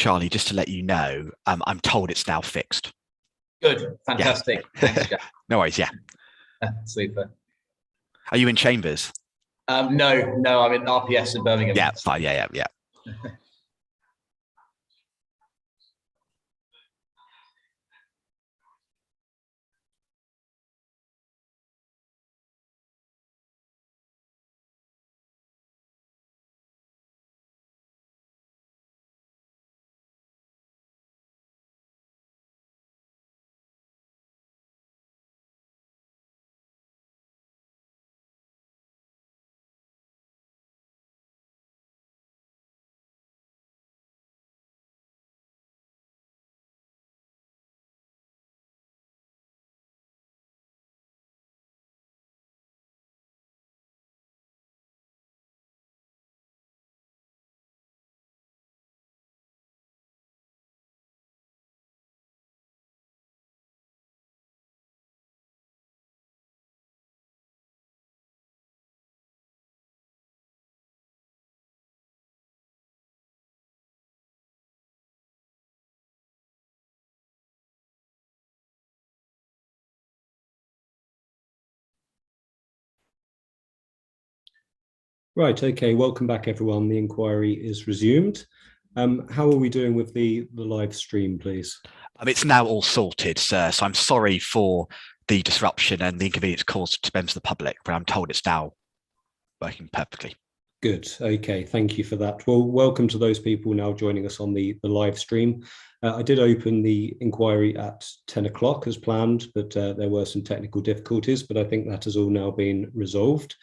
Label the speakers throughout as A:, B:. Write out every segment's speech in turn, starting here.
A: Charlie, just to let you know, I'm told it's now fixed.
B: Good, fantastic.
A: Yeah.
B: Thanks, Jack.
A: No worries, yeah.
B: Super.
A: Are you in Chambers?
B: No, I'm in RPS in Birmingham.
A: Yeah, fine, yeah.
C: Right, okay, welcome back everyone. The inquiry is resumed. How are we doing with the live stream, please?
A: It's now all sorted, sir, so I'm sorry for the disruption and the inconvenience caused to members of the public, but I'm told it's now working perfectly.
C: Good, okay, thank you for that. Well, welcome to those people now joining us on the live stream. I did open the inquiry at 10 o'clock as planned, but there were some technical difficulties, but I think that has all now been resolved.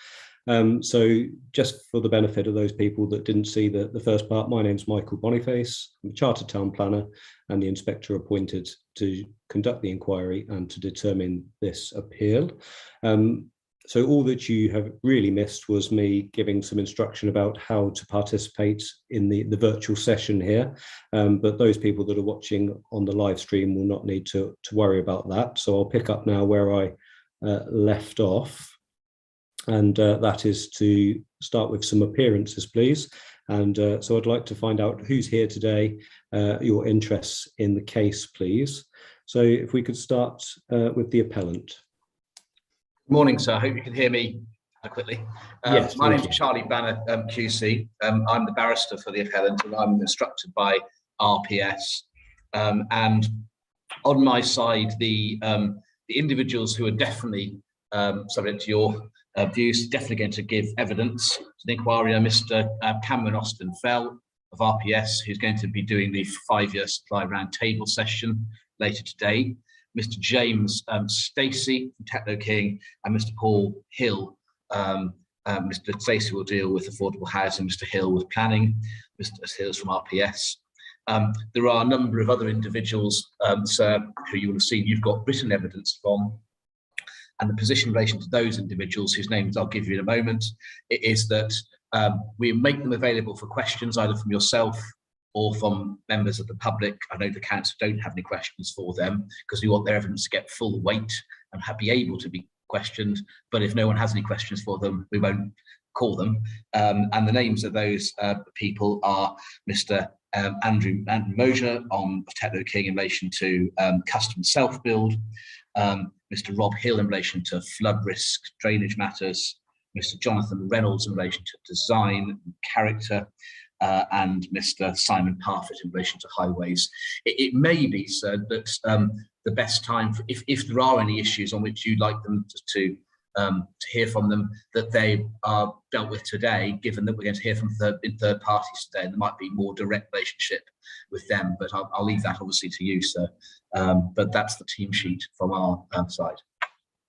C: So just for the benefit of those people that didn't see the first part, my name's Michael Boniface. I'm a Chartered Town Planner and the inspector appointed to conduct the inquiry and to determine this appeal. So all that you have really missed was me giving some instruction about how to participate in the virtual session here. But those people that are watching on the live stream will not need to worry about that. So I'll pick up now where I left off. And that is to start with some appearances, please. And so I'd like to find out who's here today, your interests in the case, please. So if we could start with the appellant.
B: Good morning, sir. I hope you can hear me adequately.
C: Yes,
B: my name's Charlie Banner, QC. I'm the barrister for the appellant and I'm instructed by RPS. And on my side, the individuals who are definitely subject to your views, definitely going to give evidence to the inquiry are Mr. Cameron Austin Fell of RPS, who's going to be doing the 5-year supply round table session later today, Mr. James Stacey from Techno King, and Mr. Paul Hill. Mr. Stacey will deal with affordable housing, Mr. Hill with planning, Mr. Hill's from RPS. There are a number of other individuals, sir, who you will have seen you've got written evidence from. And the position in relation to those individuals, whose names I'll give you in a moment, it is that we make them available for questions either from yourself or from members of the public. I know the council don't have any questions for them because we want their evidence to get full weight and be able to be questioned. But if no one has any questions for them, we won't call them. And the names of those people are Mr. Andrew Mosier on Techno King in relation to custom self-build, Mr. Rob Hill in relation to flood risk, drainage matters, Mr. Jonathan Reynolds in relation to design and character, and Mr. Simon Parfitt in relation to highways. It may be, sir, that the best time, if there are any issues on which you'd like them to hear from them, that they are dealt with today, given that we're going to hear from third parties today, and there might be more direct relationship with them, but I'll leave that obviously to you, sir. But that's the team sheet from our side.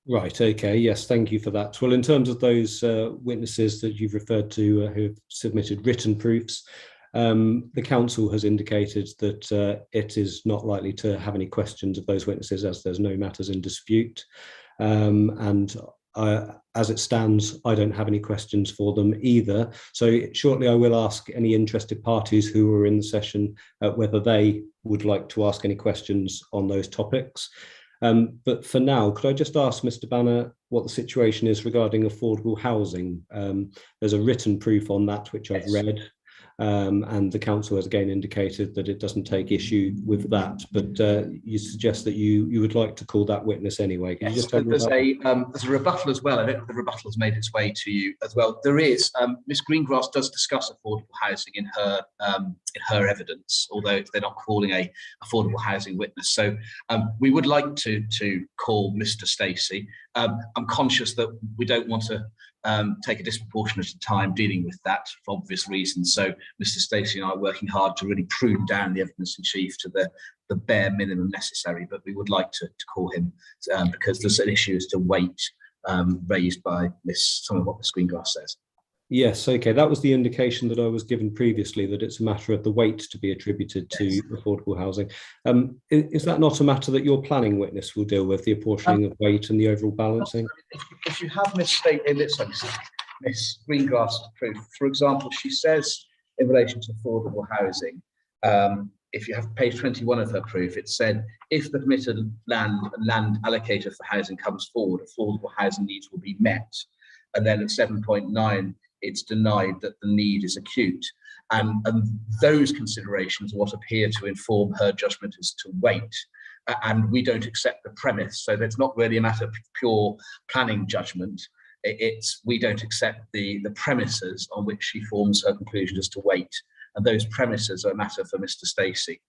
C: Right, okay, yes, thank you for that. Well, in terms of those witnesses that you've referred to who have submitted written proofs, the council has indicated that it is not likely to have any questions of those witnesses as there's no matters in dispute. And as it stands, I don't have any questions for them either. So shortly I will ask any interested parties who are in the session whether they would like to ask any questions on those topics. But for now, could I just ask Mr. Banner what the situation is regarding affordable housing? There's a written proof on that, which I've read. and the council has again indicated that it doesn't take issue with that, but you suggest that you would like to call that witness anyway. Can you just tell me
B: there's a rebuttal as well. I think the rebuttal has made its way to you as well. There is Miss Greengrass does discuss affordable housing in her evidence, although they're not calling a affordable housing witness. So we would like to call Mr. Stacey. I'm conscious that we don't want to take a disproportionate time dealing with that for obvious reasons. So Mr. Stacey and I are working hard to really prune down the evidence in chief to the bare minimum necessary, but we would like to call him because there's an issue as to weight raised by some of what Miss Greengrass says.
C: Yes, okay. That was the indication that I was given previously, that it's a matter of the weight to be attributed to affordable housing. Is that not a matter that your planning witness will deal with, the apportioning of weight and the overall balancing?
B: If you have Miss Greengrass proof, for example, she says in relation to affordable housing, if you have page 21 of her proof, it said, if the permitted land allocator for housing comes forward, affordable housing needs will be met. And then at 7.9, it's denied that the need is acute. And those considerations are what appear to inform her judgment as to weight. And we don't accept the premise. So that's not really a matter of pure planning judgment. We don't accept the premises on which she forms her conclusion as to weight. And those premises are a matter for Mr. Stacey,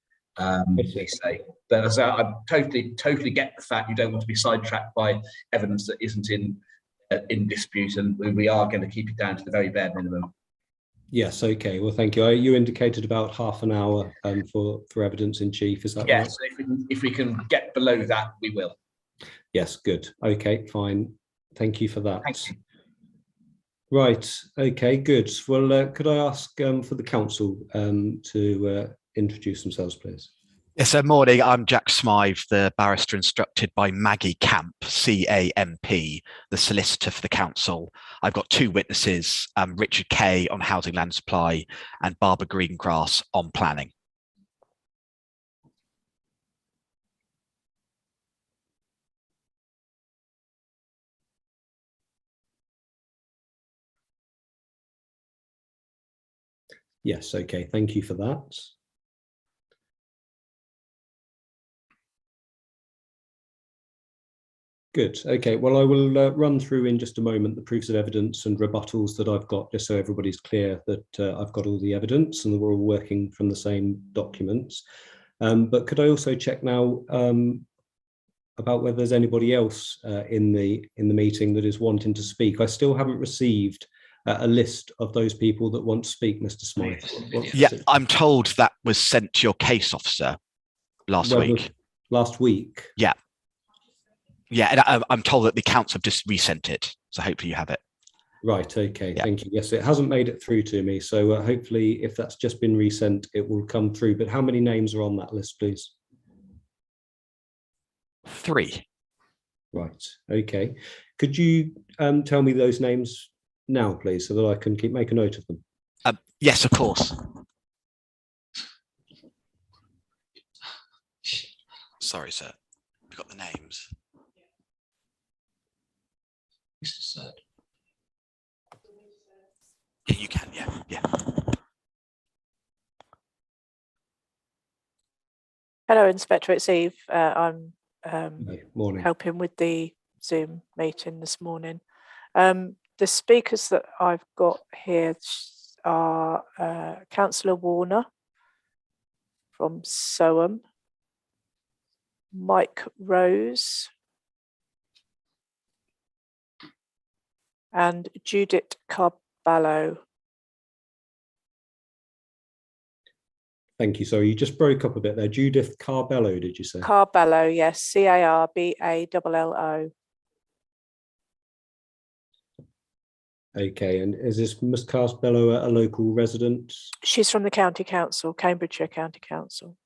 B: we say. But as I totally get the fact you don't want to be sidetracked by evidence that isn't in dispute, and we are going to keep it down to the very bare minimum.
C: Yes, okay. Well, thank you. You indicated about half an hour for evidence in chief. Is that right?
B: Yes, if we can get below that, we will.
C: Yes, good. Okay, fine. Thank you for that.
B: Thank you.
C: Right. Okay, good. Well, could I ask for the council to introduce themselves, please?
A: Yes, morning. I'm Jack Smythe, the barrister instructed by Maggie Camp, CAMP, the solicitor for the council. I've got two witnesses, Richard Kay on housing land supply and Barbara Greengrass on planning.
C: Yes, okay. Thank you for that. Good. Okay. Well, I will run through in just a moment the proofs of evidence and rebuttals that I've got, just so everybody's clear that I've got all the evidence and that we're all working from the same documents. But could I also check now about whether there's anybody else in the meeting that is wanting to speak? I still haven't received a list of those people that want to speak, Mr. Smythe.
A: Yeah, I'm told that was sent to your case officer last week.
C: Last week?
A: Yeah. Yeah, and I'm told that the accounts have just resent it, so hopefully you have it.
C: Right, okay,
A: yeah.
C: Thank you. Yes, it hasn't made it through to me, so hopefully if that's just been resent, it will come through. But how many names are on that list, please?
A: 3.
C: Right, okay. Could you tell me those names now, please, so that I can make a note of them?
A: Yes, of course. Sorry, sir. We've got the names. Mr. Sir. Yeah, you can. Yeah.
D: Hello, Inspector. It's Eve. I'm
C: Morning.
D: helping with the Zoom meeting this morning. The speakers that I've got here are Councillor Warner from Soham, Mike Rose, and Judith Carballo.
C: Thank you. Sorry, you just broke up a bit there. Judith Carballo, did you say?
D: Carballo, yes, Carballo.
C: Okay, and is this Ms. Carballo a local resident?
D: She's from the County Council, Cambridgeshire County Council.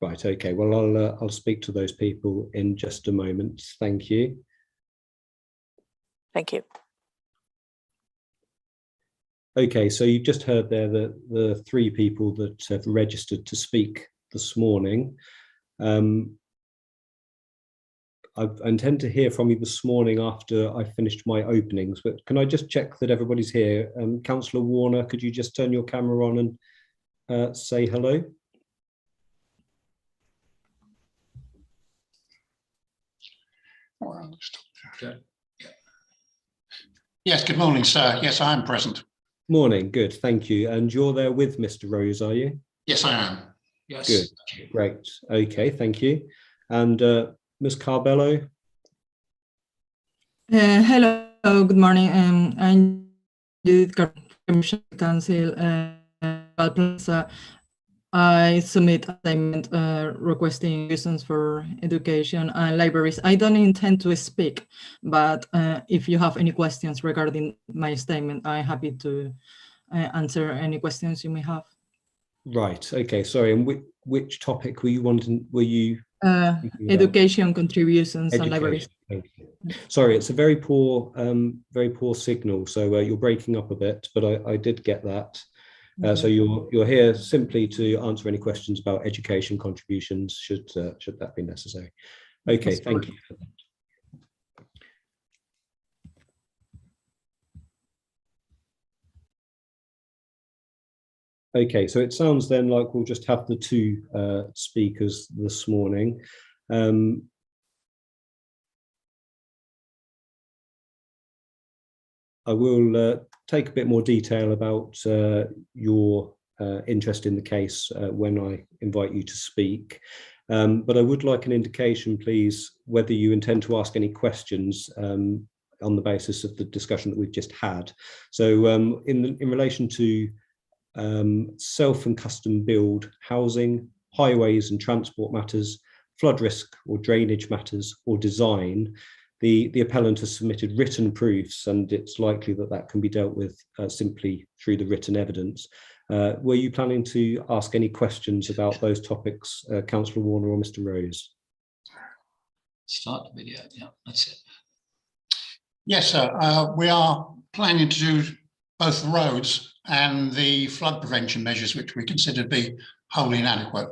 C: Right, okay. Well, I'll speak to those people in just a moment. Thank you.
D: Thank you.
C: Okay, so you've just heard there that the 3 people that have registered to speak this morning. I intend to hear from you this morning after I finished my openings, but can I just check that everybody's here? Councillor Warner, could you just turn your camera on and say hello?
E: Yes, good morning, sir. Yes, I am present.
C: Morning, good, thank you. And you're there with Mr. Rose, are you?
E: Yes, I am. Yes.
C: Good, great. Okay, thank you. And Ms. Carbello?
F: Hello, good morning. I'm the Commission Council. I submit a statement requesting reasons for education and libraries. I don't intend to speak, but if you have any questions regarding my statement, I'm happy to answer any questions you may have.
C: Right, okay, sorry. And which topic were you wanting, were you?
F: Education contributions and libraries.
C: Sorry, it's a very poor signal, so you're breaking up a bit, but I did get that. So you're here simply to answer any questions about education contributions, should that be necessary. Okay, thank you. Okay, so it sounds then like we'll just have the two speakers this morning. I will take a bit more detail about your interest in the case when I invite you to speak. But I would like an indication, please, whether you intend to ask any questions on the basis of the discussion that we've just had. So in relation to self and custom build housing, highways and transport matters, flood risk or drainage matters, or design, the appellant has submitted written proofs, and it's likely that that can be dealt with simply through the written evidence. Were you planning to ask any questions about those topics, Councillor Warner or Mr. Rose?
E: Start the video, yeah, that's it. Yes, sir, we are planning to do both the roads and the flood prevention measures, which we consider to be wholly inadequate.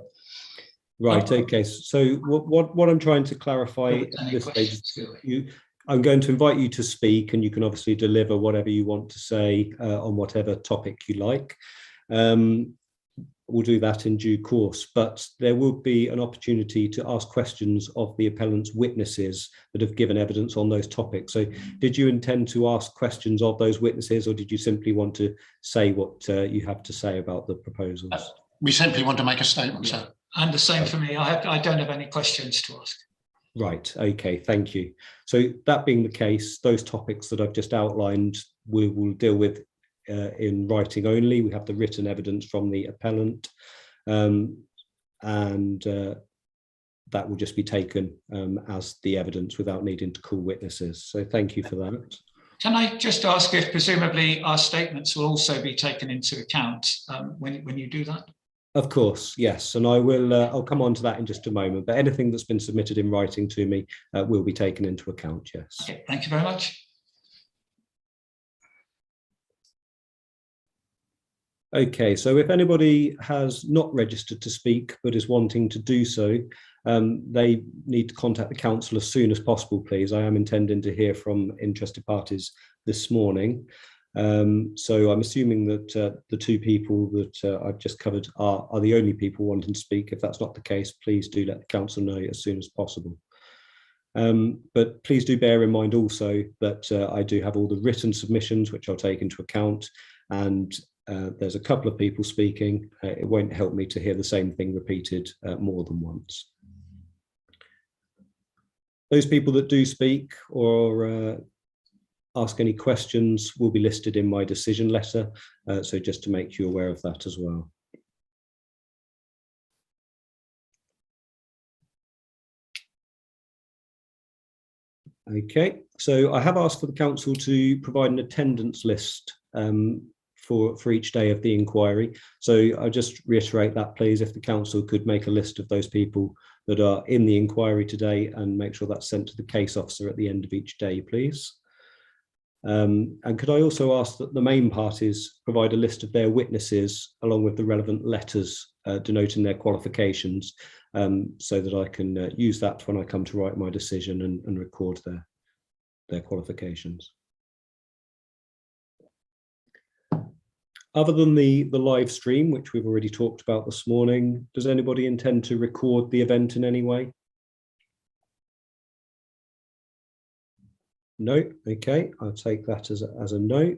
C: Right, okay, so what I'm trying to clarify at this stage is I'm going to invite you to speak, and you can obviously deliver whatever you want to say on whatever topic you like. We'll do that in due course, but there will be an opportunity to ask questions of the appellant's witnesses that have given evidence on those topics. So did you intend to ask questions of those witnesses, or did you simply want to say what you have to say about the proposals?
E: We simply want to make a statement, sir.
G: And the same for me. I don't have any questions to ask.
C: Right, okay, thank you. So that being the case, those topics that I've just outlined, we will deal with in writing only. We have the written evidence from the appellant, and that will just be taken as the evidence without needing to call witnesses. So thank you for that.
G: Can I just ask if presumably our statements will also be taken into account when you do that?
C: Of course, yes, and I will. I'll come on to that in just a moment. But anything that's been submitted in writing to me will be taken into account. Yes.
G: Okay, thank you very much.
C: Okay, so if anybody has not registered to speak but is wanting to do so, they need to contact the council as soon as possible, please. I am intending to hear from interested parties this morning. So I'm assuming that the two people that I've just covered are the only people wanting to speak. If that's not the case, please do let the council know as soon as possible. But please do bear in mind also that I do have all the written submissions, which I'll take into account, and there's a couple of people speaking. It won't help me to hear the same thing repeated more than once. Those people that do speak or ask any questions will be listed in my decision letter, so just to make you aware of that as well. Okay, so I have asked for the council to provide an attendance list for each day of the inquiry. So I'll just reiterate that, please, if the council could make a list of those people that are in the inquiry today and make sure that's sent to the case officer at the end of each day, please. And could I also ask that the main parties provide a list of their witnesses along with the relevant letters denoting their qualifications, so that I can use that when I come to write my decision and record their qualifications. Other than the live stream, which we've already talked about this morning, does anybody intend to record the event in any way? No. Okay, I'll take that as a no.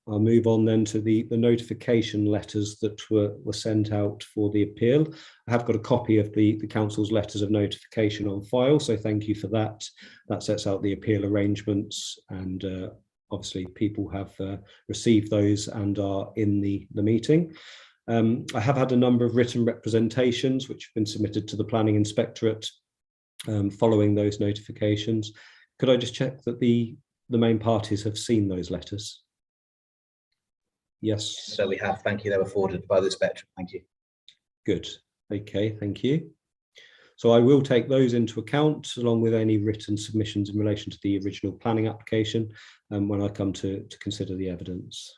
C: I'll move on then to the notification letters that were sent out for the appeal. I have got a copy of the council's letters of notification on file, so thank you for that. That sets out the appeal arrangements, and obviously people have received those and are in the meeting. I have had a number of written representations which have been submitted to the Planning Inspectorate following those notifications. Could I just check that the main parties have seen those letters? Yes.
B: So we have, thank you, they were forwarded by the Inspectorate, thank you.
C: Good, okay, thank you. So I will take those into account along with any written submissions in relation to the original planning application when I come to consider the evidence.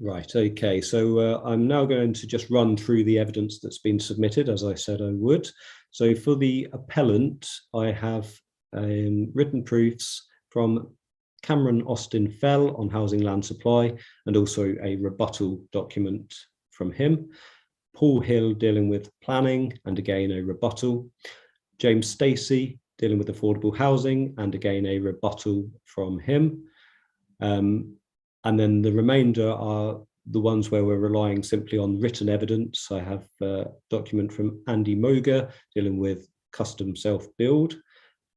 C: Right, okay, so I'm now going to just run through the evidence that's been submitted, as I said I would. So for the appellant, I have written proofs from Cameron Austin Fell on housing land supply, and also a rebuttal document from him. Paul Hill dealing with planning, and again a rebuttal. James Stacey dealing with affordable housing, and again a rebuttal from him. And then the remainder are the ones where we're relying simply on written evidence. I have a document from Andy Moga dealing with custom self-build,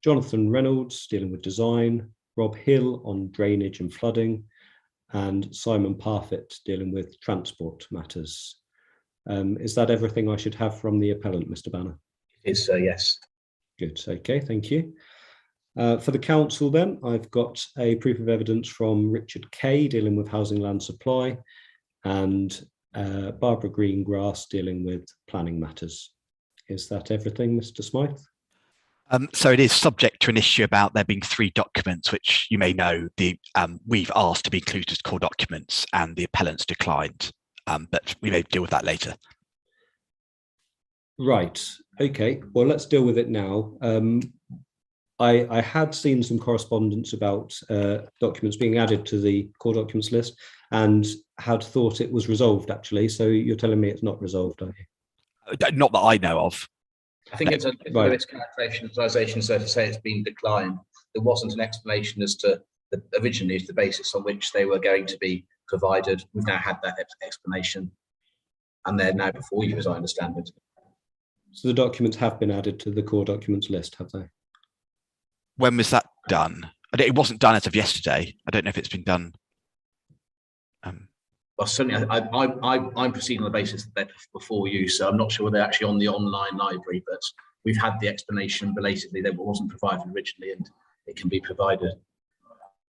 C: Jonathan Reynolds dealing with design, Rob Hill on drainage and flooding, and Simon Parfitt dealing with transport matters. Is that everything I should have from the appellant, Mr. Banner?
B: It is, yes.
C: Good, okay, thank you. For the council then, I've got a proof of evidence from Richard Kay dealing with housing land supply, and Barbara Greengrass dealing with planning matters. Is that everything, Mr. Smythe?
A: So it is subject to an issue about there being 3 documents, which you may know we've asked to be included as core documents and the appellants declined, but we may deal with that later.
C: Right, okay, well, let's deal with it now. I had seen some correspondence about documents being added to the core documents list and had thought it was resolved, actually. So you're telling me it's not resolved, are you?
A: Not that I know of.
B: I think it's a mischaracterization, so to say it's been declined. There wasn't an explanation as to originally the basis on which they were going to be provided. We've now had that explanation, and they're now before you, as I understand it.
C: So the documents have been added to the core documents list, have they?
A: When was that done? It wasn't done as of yesterday. I don't know if it's been done.
B: Well, certainly, I'm proceeding on the basis that they're before you, so I'm not sure they're actually on the online library, but we've had the explanation belatedly that wasn't provided originally, and it can be provided.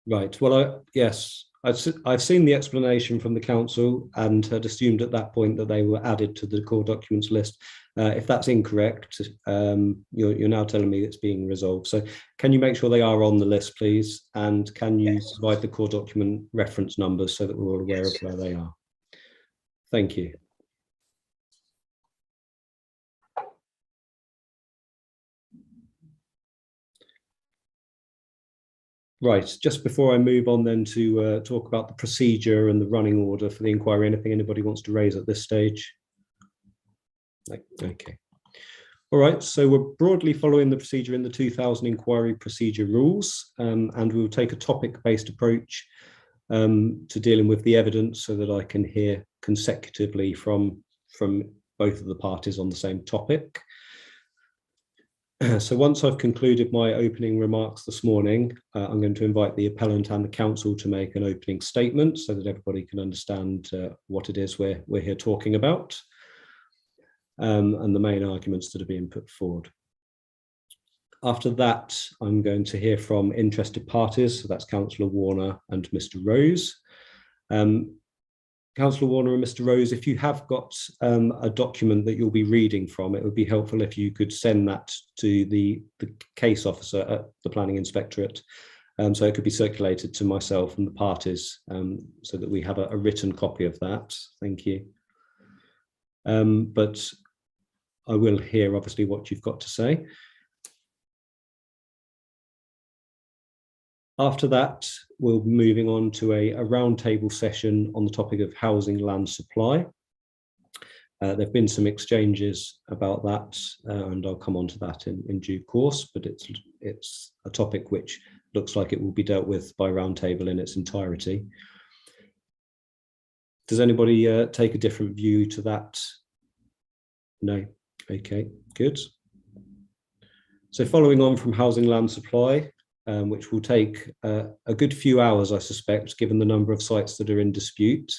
C: Right. Well, yes, I've seen the explanation from the council and had assumed at that point that they were added to the core documents list. If that's incorrect, you're now telling me it's being resolved. So can you make sure they are on the list, please? And can you provide the core document reference numbers so that we're all aware of where they are? Thank you. Right, just before I move on then to talk about the procedure and the running order for the inquiry, anything anybody wants to raise at this stage? Okay. All right, so we're broadly following the procedure in the 2000 inquiry procedure rules, and we'll take a topic-based approach to dealing with the evidence so that I can hear consecutively from both of the parties on the same topic. So once I've concluded my opening remarks this morning, I'm going to invite the appellant and the council to make an opening statement so that everybody can understand what it is we're here talking about, and the main arguments that are being put forward. After that, I'm going to hear from interested parties, so that's Councillor Warner and Mr. Rose. Councillor Warner and Mr. Rose, if you have got a document that you'll be reading from, it would be helpful if you could send that to the case officer at the Planning Inspectorate So it could be circulated to myself and the parties so that we have a written copy of that. Thank you. But I will hear obviously what you've got to say. After that, we'll be moving on to a roundtable session on the topic of housing land supply. There have been some exchanges about that, and I'll come on to that in due course, but it's a topic which looks like it will be dealt with by roundtable in its entirety. Does anybody take a different view to that? No? Okay, good. So following on from housing land supply, which will take a good few hours, I suspect, given the number of sites that are in dispute.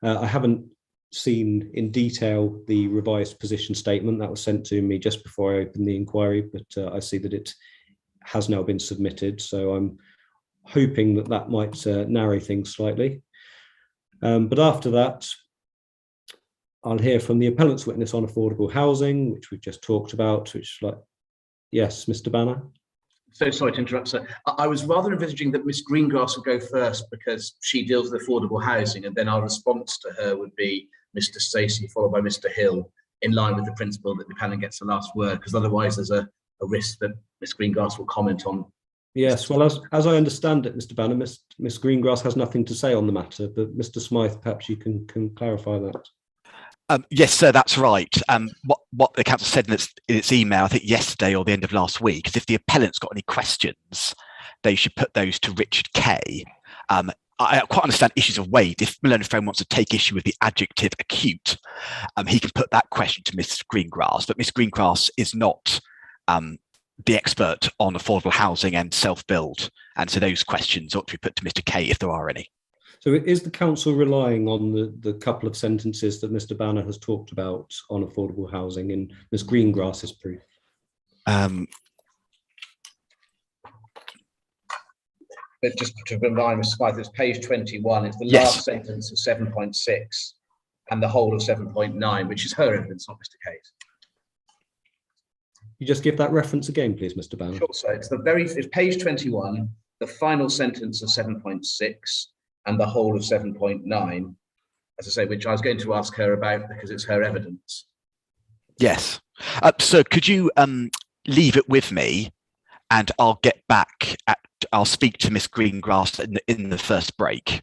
C: I haven't seen in detail the revised position statement that was sent to me just before I opened the inquiry, but I see that it has now been submitted. So I'm hoping that that might narrow things slightly. But after that, I'll hear from the appellant's witness on affordable housing, which we've just talked about, which like, yes, Mr. Banner.
B: So sorry to interrupt, sir. I was rather envisaging that Miss Greengrass would go first because she deals with affordable housing, and then our response to her would be Mr. Stacey, followed by Mr. Hill, in line with the principle that the panel gets the last word, because otherwise there's a risk that Miss Greengrass will comment on.
C: Yes, well, as I understand it, Mr. Banner, Miss Greengrass has nothing to say on the matter, but Mr. Smythe, perhaps you can clarify that.
A: Yes, sir, that's right. What the council said in its email, I think yesterday or the end of last week, is if the appellant's got any questions, they should put those to Richard Kay. I quite understand issues of weight. If Malone Frame wants to take issue with the adjective acute, he can put that question to Miss Greengrass, but Miss Greengrass is not the expert on affordable housing and self-build. And so those questions ought to be put to Mr. Kay if there are any.
C: So is the council relying on the couple of sentences that Mr. Banner has talked about on affordable housing in Ms. Greengrass's proof?
B: But just to remind Mr. Smythe, it's page 21. It's the
A: Yes.
B: last sentence of 7.6 and the whole of 7.9, which is her evidence, not Mr. Kay's.
C: You just give that reference again, please, Mr. Banner.
B: Sure, so it's it's page 21, the final sentence of 7.6 and the whole of 7.9, as I say, which I was going to ask her about because it's her evidence.
A: Yes. So could you leave it with me, and I'll get back. I'll speak to Miss Greengrass in the first break.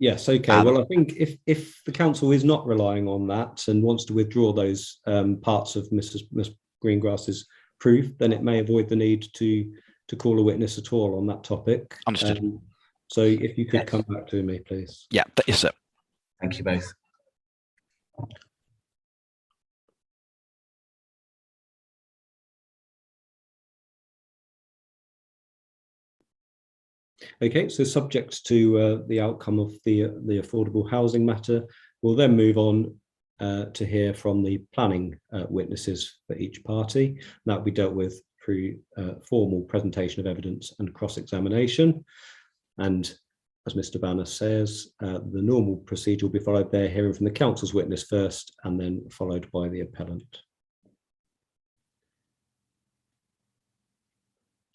C: Yes, okay. Well, I think if the council is not relying on that and wants to withdraw those parts of Miss Greengrass's proof, then it may avoid the need to call a witness at all on that topic.
A: Understood.
C: So if you could come back to me, please.
A: Yeah, yes, sir.
B: Thank you both.
C: Okay, so subject to the outcome of the affordable housing matter, we'll then move on to hear from the planning witnesses for each party. That will be dealt with through formal presentation of evidence and cross-examination. And as Mr. Banner says, the normal procedure will be followed there, hearing from the council's witness first and then followed by the appellant.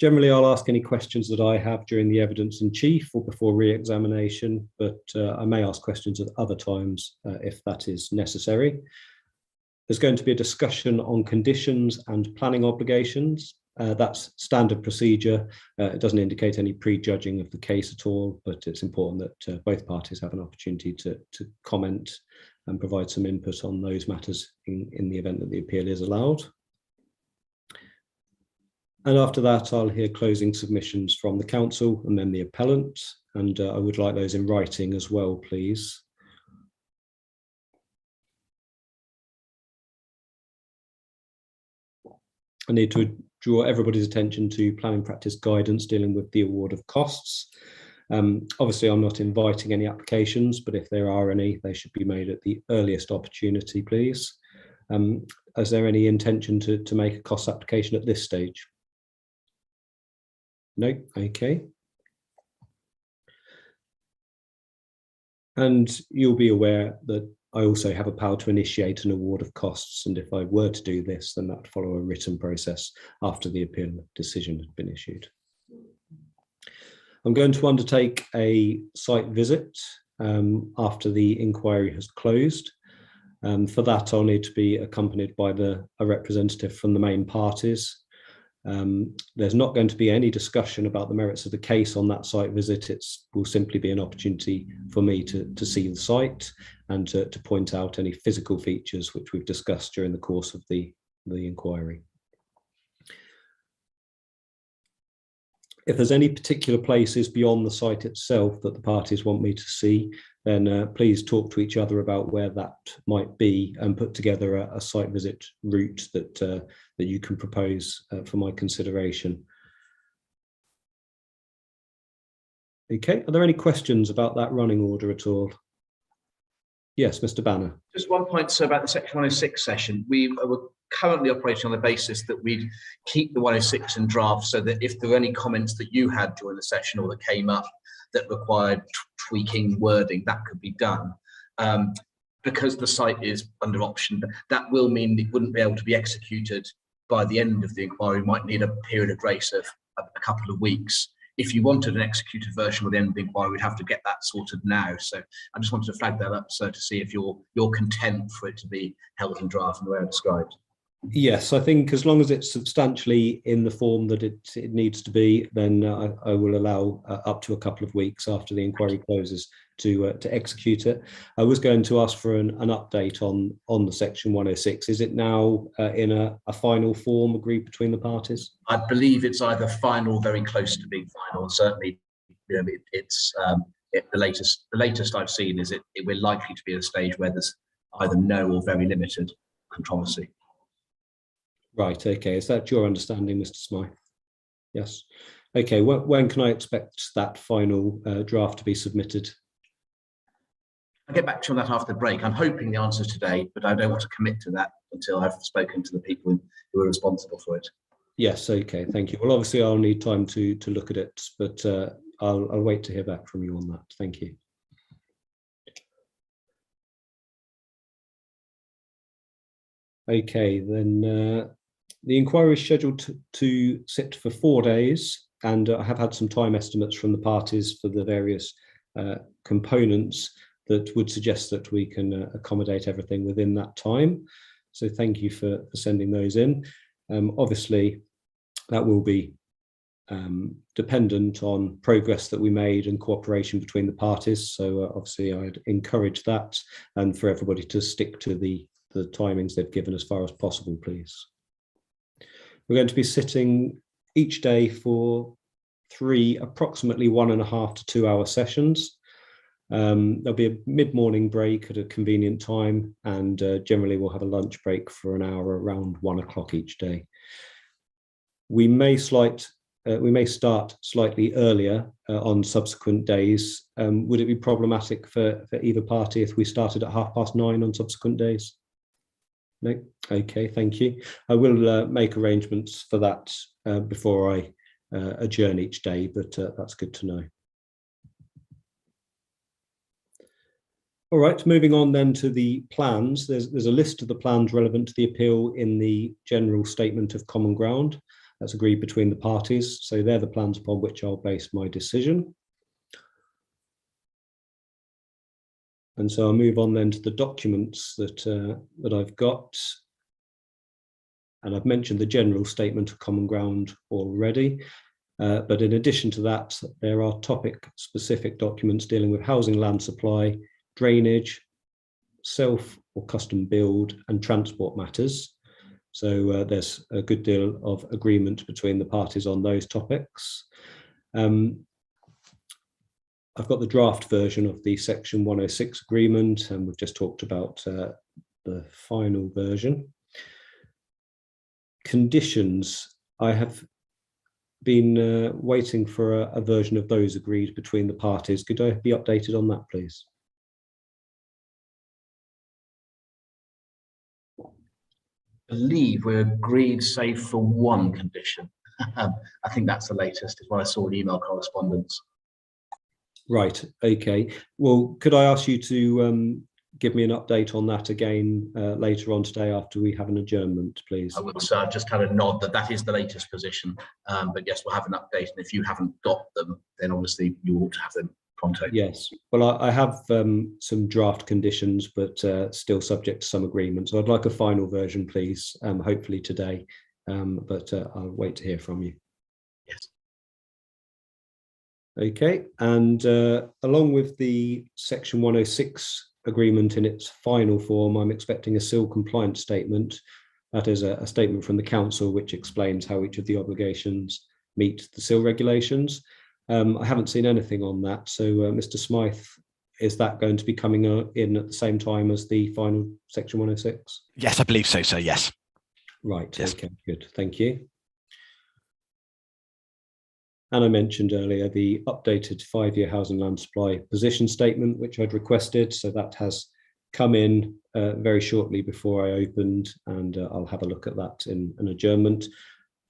C: Generally, I'll ask any questions that I have during the evidence in chief or before re-examination, but I may ask questions at other times if that is necessary. There's going to be a discussion on conditions and planning obligations. That's standard procedure. It doesn't indicate any prejudging of the case at all, but it's important that both parties have an opportunity to comment and provide some input on those matters in the event that the appeal is allowed. And after that, I'll hear closing submissions from the council and then the appellant. And I would like those in writing as well, please. I need to draw everybody's attention to planning practice guidance dealing with the award of costs. Obviously, I'm not inviting any applications, but if there are any, they should be made at the earliest opportunity, please. Is there any intention to make a cost application at this stage? No, okay. And you'll be aware that I also have a power to initiate an award of costs, and if I were to do this, then that would follow a written process after the appeal decision has been issued. I'm going to undertake a site visit after the inquiry has closed. For that, I'll need to be accompanied by a representative from the main parties. There's not going to be any discussion about the merits of the case on that site visit. It will simply be an opportunity for me to see the site and to point out any physical features which we've discussed during the course of the inquiry. If there's any particular places beyond the site itself that the parties want me to see, then please talk to each other about where that might be and put together a site visit route that you can propose for my consideration. Okay, are there any questions about that running order at all? Yes, Mr. Banner.
B: Just one point, sir, about the Section 106 session. We were currently operating on the basis that we'd keep the 106 in draft, so that if there were any comments that you had during the session or that came up that required tweaking wording, that could be done. Because the site is under option, that will mean it wouldn't be able to be executed by the end of the inquiry. We might need a period of grace of a couple of weeks. If you wanted an executed version with the end of the inquiry, we'd have to get that sorted now. So I just wanted to flag that up, sir, to see if you're content for it to be held in draft in the way I described.
C: Yes, I think as long as it's substantially in the form that it needs to be, then I will allow up to a couple of weeks after the inquiry closes to execute it. I was going to ask for an update on the Section 106. Is it now in a final form agreed between the parties?
B: I believe it's either final or very close to being final. Certainly, you know, it's the latest I've seen is we're likely to be at a stage where there's either no or very limited controversy.
C: Right, okay. Is that your understanding, Mr. Smythe? Yes. Okay, when can I expect that final draft to be submitted?
B: I'll get back to you on that after the break. I'm hoping the answer is today, but I don't want to commit to that until I've spoken to the people who are responsible for it.
C: Yes, okay, thank you. Well, obviously I'll need time to look at it, but I'll wait to hear back from you on that. Thank you. Okay, then the inquiry is scheduled to sit for 4 days, and I have had some time estimates from the parties for the various components that would suggest that we can accommodate everything within that time. So thank you for sending those in. Obviously, that will be dependent on progress that we made and cooperation between the parties. So obviously, I'd encourage that and for everybody to stick to the timings they've given as far as possible, please. We're going to be sitting each day for 3 approximately 1.5 to 2 hour sessions. There'll be a mid-morning break at a convenient time, and generally we'll have a lunch break for an hour around 1 o'clock each day. We may start slightly earlier on subsequent days. Would it be problematic for either party if we started at 9:30 on subsequent days? No? Okay, thank you. I will make arrangements for that before I adjourn each day, but that's good to know. All right, moving on then to the plans. There's a list of the plans relevant to the appeal in the general statement of common ground that's agreed between the parties. So they're the plans upon which I'll base my decision. And so I'll move on then to the documents that I've got. And I've mentioned the general statement of common ground already. But in addition to that, there are topic-specific documents dealing with housing land supply, drainage, self or custom build, and transport matters. So there's a good deal of agreement between the parties on those topics. I've got the draft version of the Section 106 agreement, and we've just talked about the final version. Conditions, I have been waiting for a version of those agreed between the parties. Could I be updated on that, please?
B: I believe we're agreed, save for one condition. I think that's the latest, is what I saw in email correspondence.
C: Right, okay. Well, could I ask you to give me an update on that again later on today after we have an adjournment, please?
B: I will, sir. I've just had a nod that is the latest position. But yes, we'll have an update. And if you haven't got them, then obviously you ought to have them pronto.
C: Yes. Well, I have some draft conditions, but still subject to some agreement. So I'd like a final version, please, hopefully today. But I'll wait to hear from you.
B: Yes.
C: Okay. And along with the Section 106 agreement in its final form, I'm expecting a SIL compliance statement. That is a statement from the council which explains how each of the obligations meet the SIL regulations. I haven't seen anything on that. So Mr. Smythe, is that going to be coming in at the same time as the final Section 106?
A: Yes, I believe so, sir. Yes.
C: Right.
A: Yes.
C: Okay, good. Thank you. And I mentioned earlier the updated 5-year housing land supply position statement, which I'd requested. So that has come in very shortly before I opened, and I'll have a look at that in an adjournment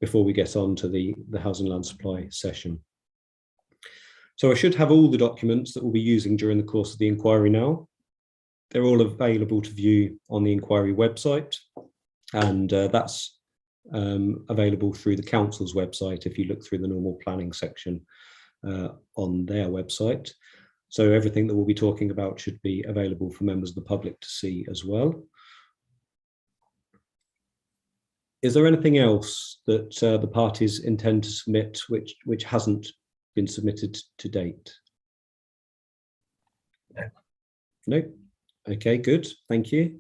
C: before we get on to the housing land supply session. So I should have all the documents that we'll be using during the course of the inquiry now. They're all available to view on the inquiry website, and that's available through the council's website if you look through the normal planning section on their website. So everything that we'll be talking about should be available for members of the public to see as well. Is there anything else that the parties intend to submit which hasn't been submitted to date? No? Okay, good. Thank you.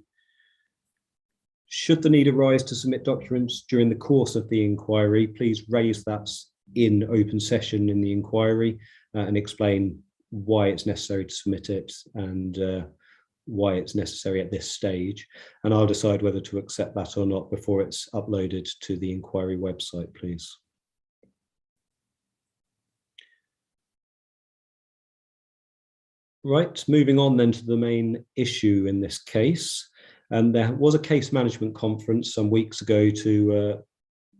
C: Should the need arise to submit documents during the course of the inquiry, please raise that in open session in the inquiry and explain why it's necessary to submit it and why it's necessary at this stage. And I'll decide whether to accept that or not before it's uploaded to the inquiry website, please. Right, moving on then to the main issue in this case. And there was a case management conference some weeks ago to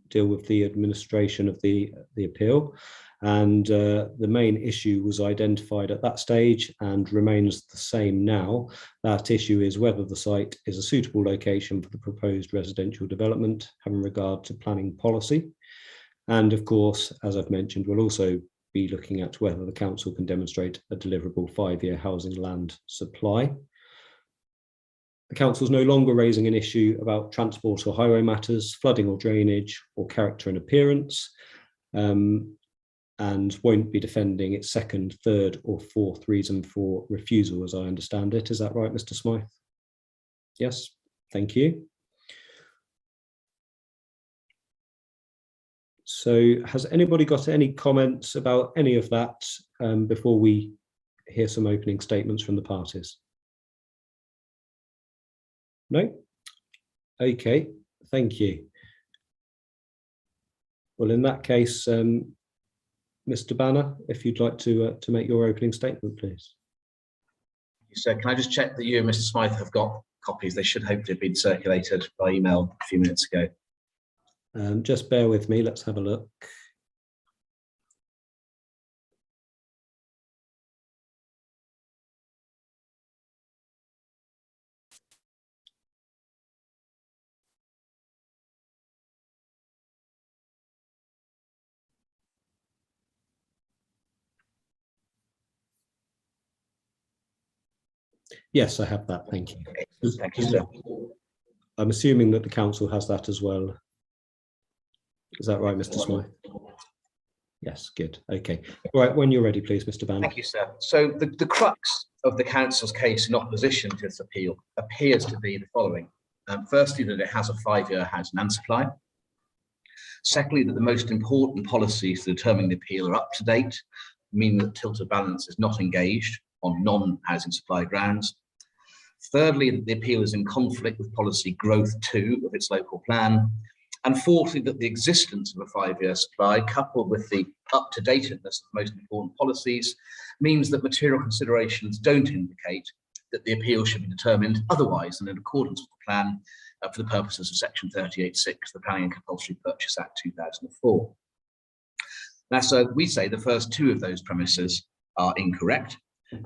C: deal with the administration of the appeal. And the main issue was identified at that stage and remains the same now. That issue is whether the site is a suitable location for the proposed residential development, having regard to planning policy. And of course, as I've mentioned, we'll also be looking at whether the council can demonstrate a deliverable 5-year housing land supply. The council is no longer raising an issue about transport or highway matters, flooding or drainage, or character and appearance, and won't be defending its second, third, or fourth reason for refusal, as I understand it. Is that right, Mr. Smythe? Yes, thank you. So has anybody got any comments about any of that before we hear some opening statements from the parties? No? Okay, thank you. Well, in that case, Mr. Banner, if you'd like to make your opening statement, please.
B: So can I just check that you and Mr. Smythe have got copies? They should hopefully have been circulated by email a few minutes ago.
C: Just bear with me, let's have a look. Yes, I have that, thank you.
B: Thank you, sir.
C: I'm assuming that the council has that as well. Is that right, Mr. Smythe? Yes, good. Okay. All right, when you're ready, please, Mr. Banner.
B: Thank you, sir. So the crux of the council's case in opposition to this appeal appears to be the following. Firstly, that it has a 5-year housing land supply. Secondly, that the most important policies to determine the appeal are up to date, meaning that tilted balance is not engaged on non-housing supply grounds. Thirdly, that the appeal is in conflict with policy growth 2 of its local plan. And fourthly, that the existence of a 5-year supply, coupled with the up-to-dateness of most important policies, means that material considerations don't indicate that the appeal should be determined otherwise than in accordance with the plan for the purposes of Section 38(6), the Planning and Compulsory Purchase Act 2004. Now, so we say the first two of those premises are incorrect.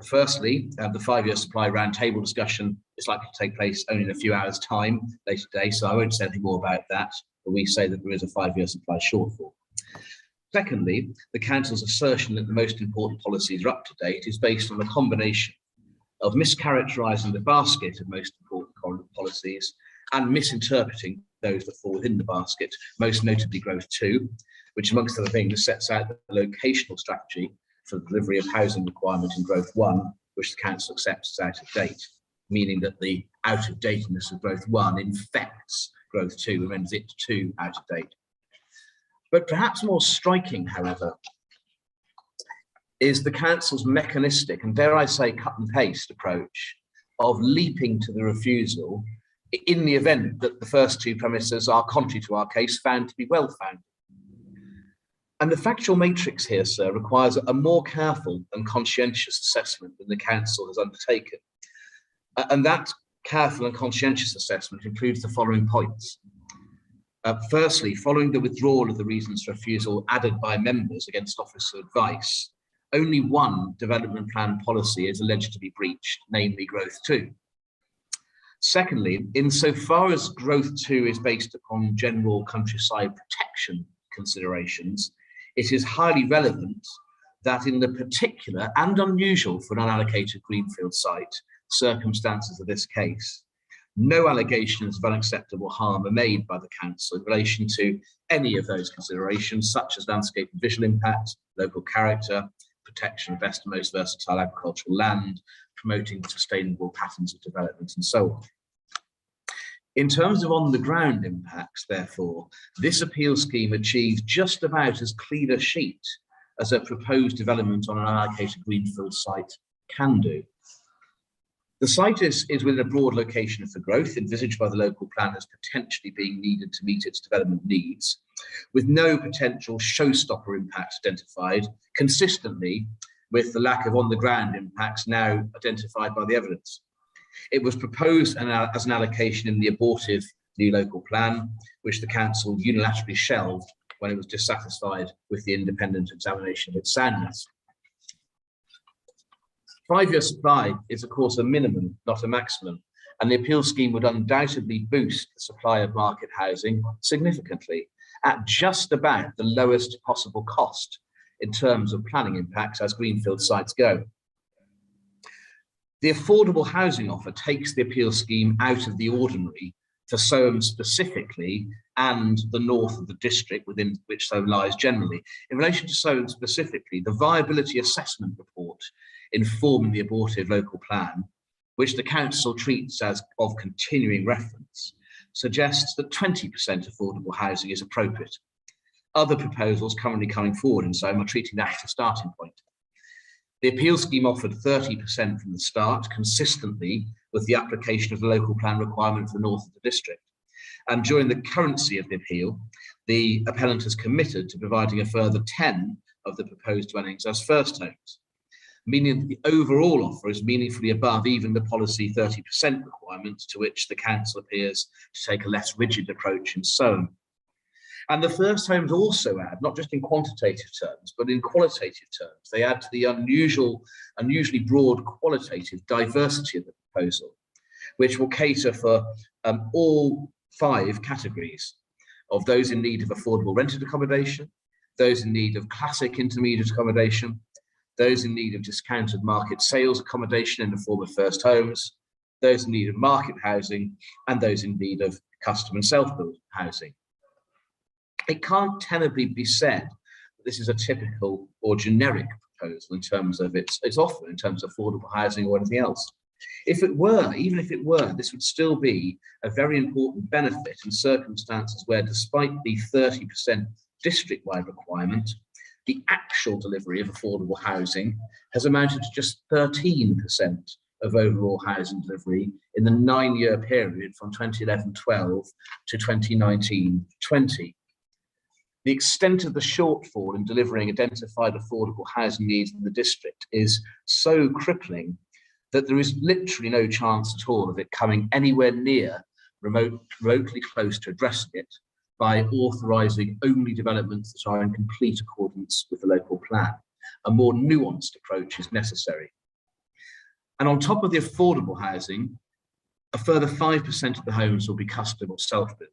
B: Firstly, the 5-year supply roundtable discussion is likely to take place only in a few hours' time later today, so I won't say anything more about that, but we say that there is a 5-year supply shortfall. Secondly, the Council's assertion that the most important policies are up to date is based on a combination of mischaracterising the basket of most important policies and misinterpreting those that fall within the basket, most notably Growth 2, which amongst other things sets out the locational strategy for the delivery of housing requirement in Growth 1, which the Council accepts as out of date, meaning that the out of dateness of Growth 1 infects Growth 2 and renders it too out of date. But perhaps more striking, however, is the Council's mechanistic and, dare I say, cut and paste approach of leaping to the refusal in the event that the first two premises are, contrary to our case, found to be well-founded. And the factual matrix here, sir, requires a more careful and conscientious assessment than the Council has undertaken. And that careful and conscientious assessment includes the following points. Firstly, following the withdrawal of the reasons for refusal added by members against officer advice, only one development plan policy is alleged to be breached, namely Growth 2. Secondly, insofar as Growth 2 is based upon general countryside protection considerations, it is highly relevant that in the particular and unusual for an unallocated greenfield site circumstances of this case, no allegations of unacceptable harm are made by the Council in relation to any of those considerations, such as landscape and visual impact, local character, protection of best and most versatile agricultural land, promoting sustainable patterns of development, and so on. In terms of on-the-ground impacts, therefore, this appeal scheme achieves just about as clean a sheet as a proposed development on an unallocated greenfield site can do. The site is within a broad location for growth, envisaged by the local plan as potentially being needed to meet its development needs, with no potential showstopper impacts identified, consistently with the lack of on-the-ground impacts now identified by the evidence. It was proposed as an allocation in the abortive new local plan, which the Council unilaterally shelved when it was dissatisfied with the independent examination of its soundness. 5-year supply is, of course, a minimum, not a maximum, and the appeal scheme would undoubtedly boost the supply of market housing significantly at just about the lowest possible cost in terms of planning impacts as greenfield sites go. The affordable housing offer takes the appeal scheme out of the ordinary for Soham specifically and the north of the district within which Soham lies generally. In relation to Soham specifically, the viability assessment report informing the abortive local plan, which the Council treats as of continuing reference, suggests that 20% affordable housing is appropriate. Other proposals currently coming forward in Soham are treating that as a starting point. The appeal scheme offered 30% from the start, consistently with the application of the local plan requirement for the north of the district. And during the currency of the appeal, the appellant has committed to providing a further 10 of the proposed dwellings as first homes, meaning that the overall offer is meaningfully above even the policy 30% requirement, to which the Council appears to take a less rigid approach in Soham. And the first homes also add, not just in quantitative terms, but in qualitative terms. They add to the unusually broad qualitative diversity of the proposal, which will cater for all 5 categories of those in need of affordable rented accommodation, those in need of classic intermediate accommodation, those in need of discounted market sales accommodation in the form of first homes, those in need of market housing, and those in need of custom and self-built housing. It can't tenably be said that this is a typical or generic proposal in terms of its offer, in terms of affordable housing or anything else. If it were, even if it were, this would still be a very important benefit in circumstances where, despite the 30% district-wide requirement, the actual delivery of affordable housing has amounted to just 13% of overall housing delivery in the 9-year period from 2011-12 to 2019-20. The extent of the shortfall in delivering identified affordable housing needs in the district is so crippling that there is literally no chance at all of it coming anywhere near remotely close to addressing it by authorising only developments that are in complete accordance with the local plan. A more nuanced approach is necessary. And on top of the affordable housing, a further 5% of the homes will be custom or self-built.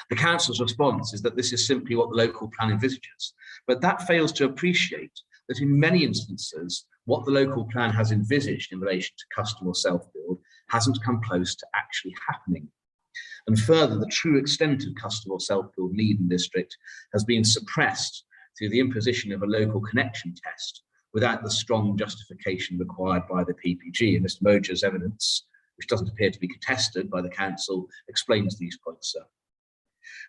B: The council's response is that this is simply what the local plan envisages, but that fails to appreciate that in many instances, what the local plan has envisaged in relation to custom or self-build hasn't come close to actually happening. And further, the true extent of custom or self-build need in district has been suppressed through the imposition of a local connection test without the strong justification required by the PPG. And Mr. Moja's evidence, which doesn't appear to be contested by the council, explains these points, sir.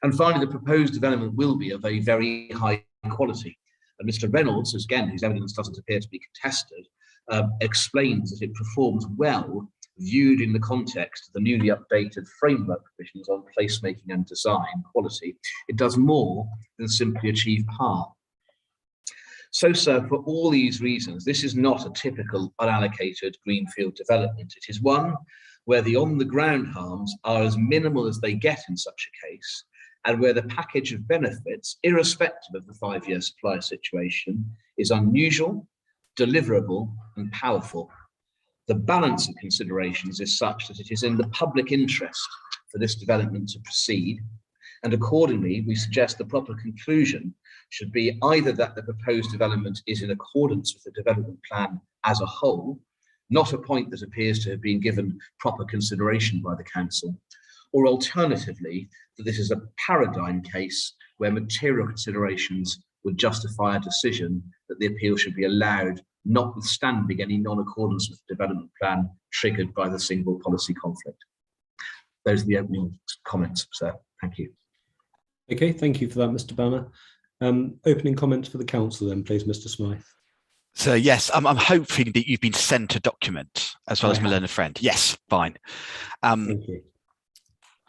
B: And finally, the proposed development will be of a very high quality. And Mr. Reynolds, again, whose evidence doesn't appear to be contested, explains that it performs well viewed in the context of the newly updated framework provisions on placemaking and design quality. It does more than simply achieve par. So, sir, for all these reasons, this is not a typical unallocated greenfield development. It is one where the on-the-ground harms are as minimal as they get in such a case, and where the package of benefits, irrespective of the 5-year supply situation, is unusual, deliverable, and powerful. The balance of considerations is such that it is in the public interest for this development to proceed, and accordingly, we suggest the proper conclusion should be either that the proposed development is in accordance with the development plan as a whole, not a point that appears to have been given proper consideration by the council, or alternatively, that this is a paradigm case where material considerations would justify a decision that the appeal should be allowed, notwithstanding any non-accordance with the development plan triggered by the single policy conflict. Those are the opening comments, sir. Thank you.
C: Okay, thank you for that, Mr. Banner. Opening comments for the council then, please, Mr. Smythe.
A: So yes, I'm hoping that you've been sent a document as well as my learned friend. Yes, fine.
C: Thank you.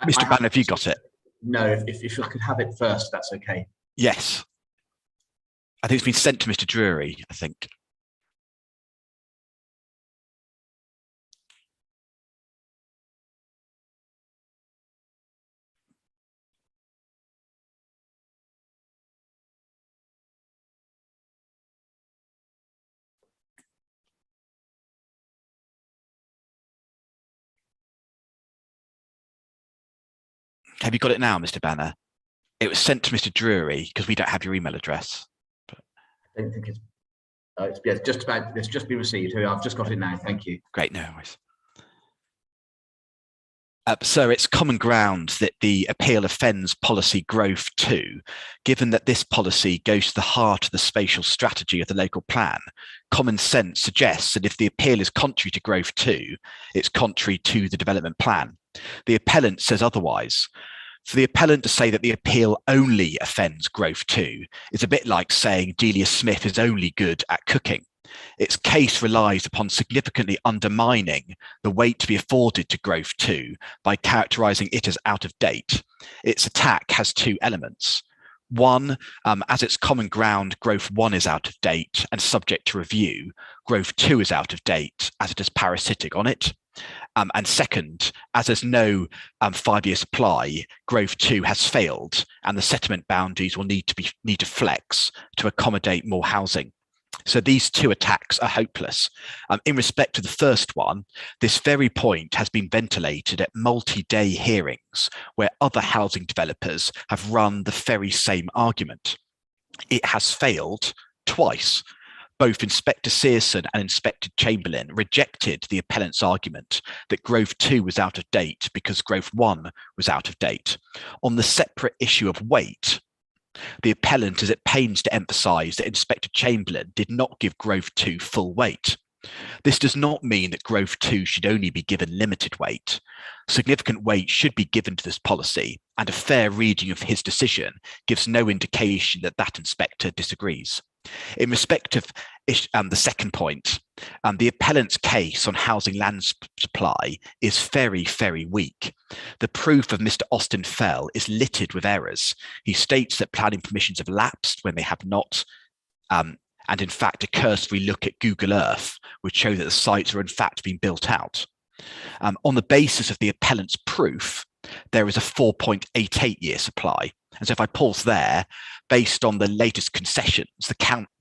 A: Mr. Banner, have you got it?
B: No, if I could have it first, that's okay.
A: Yes. I think it's been sent to Mr. Drury, I think. Have you got it now, Mr. Banner? It was sent to Mr. Drury because we don't have your email address.
B: I don't think it's. It's just about. It's just been received. Here, I've just got it now. Thank you.
A: Great, no worries. So it's common ground that the appeal offends policy growth too, given that this policy goes to the heart of the spatial strategy of the local plan. Common sense suggests that if the appeal is contrary to growth 2, it's contrary to the development plan. The appellant says otherwise. For the appellant to say that the appeal only offends growth 2 is a bit like saying Delia Smith is only good at cooking. Its case relies upon significantly undermining the weight to be afforded to growth 2 by characterising it as out of date. Its attack has 2 elements. One, as its common ground, growth 1 is out of date and subject to review. Growth 2 is out of date as it is parasitic on it. And second, as there's no 5-year supply, growth 2 has failed and the settlement boundaries will need to flex to accommodate more housing. So these 2 attacks are hopeless. In respect to the first one, this very point has been ventilated at multi-day hearings where other housing developers have run the very same argument. It has failed twice. Both Inspector Searson and Inspector Chamberlain rejected the appellant's argument that growth 2 was out of date because growth 1 was out of date. On the separate issue of weight, the appellant is at pains to emphasise that Inspector Chamberlain did not give growth 2 full weight. This does not mean that growth 2 should only be given limited weight. Significant weight should be given to this policy, and a fair reading of his decision gives no indication that that inspector disagrees. In respect of the second point, the appellant's case on housing land supply is very, very weak. The proof of Mr. Austin Fell is littered with errors. He states that planning permissions have lapsed when they have not, and in fact, a cursory look at Google Earth would show that the sites are in fact being built out. On the basis of the appellant's proof, there is a 4.88-year supply. And so if I pause there, based on the latest concessions,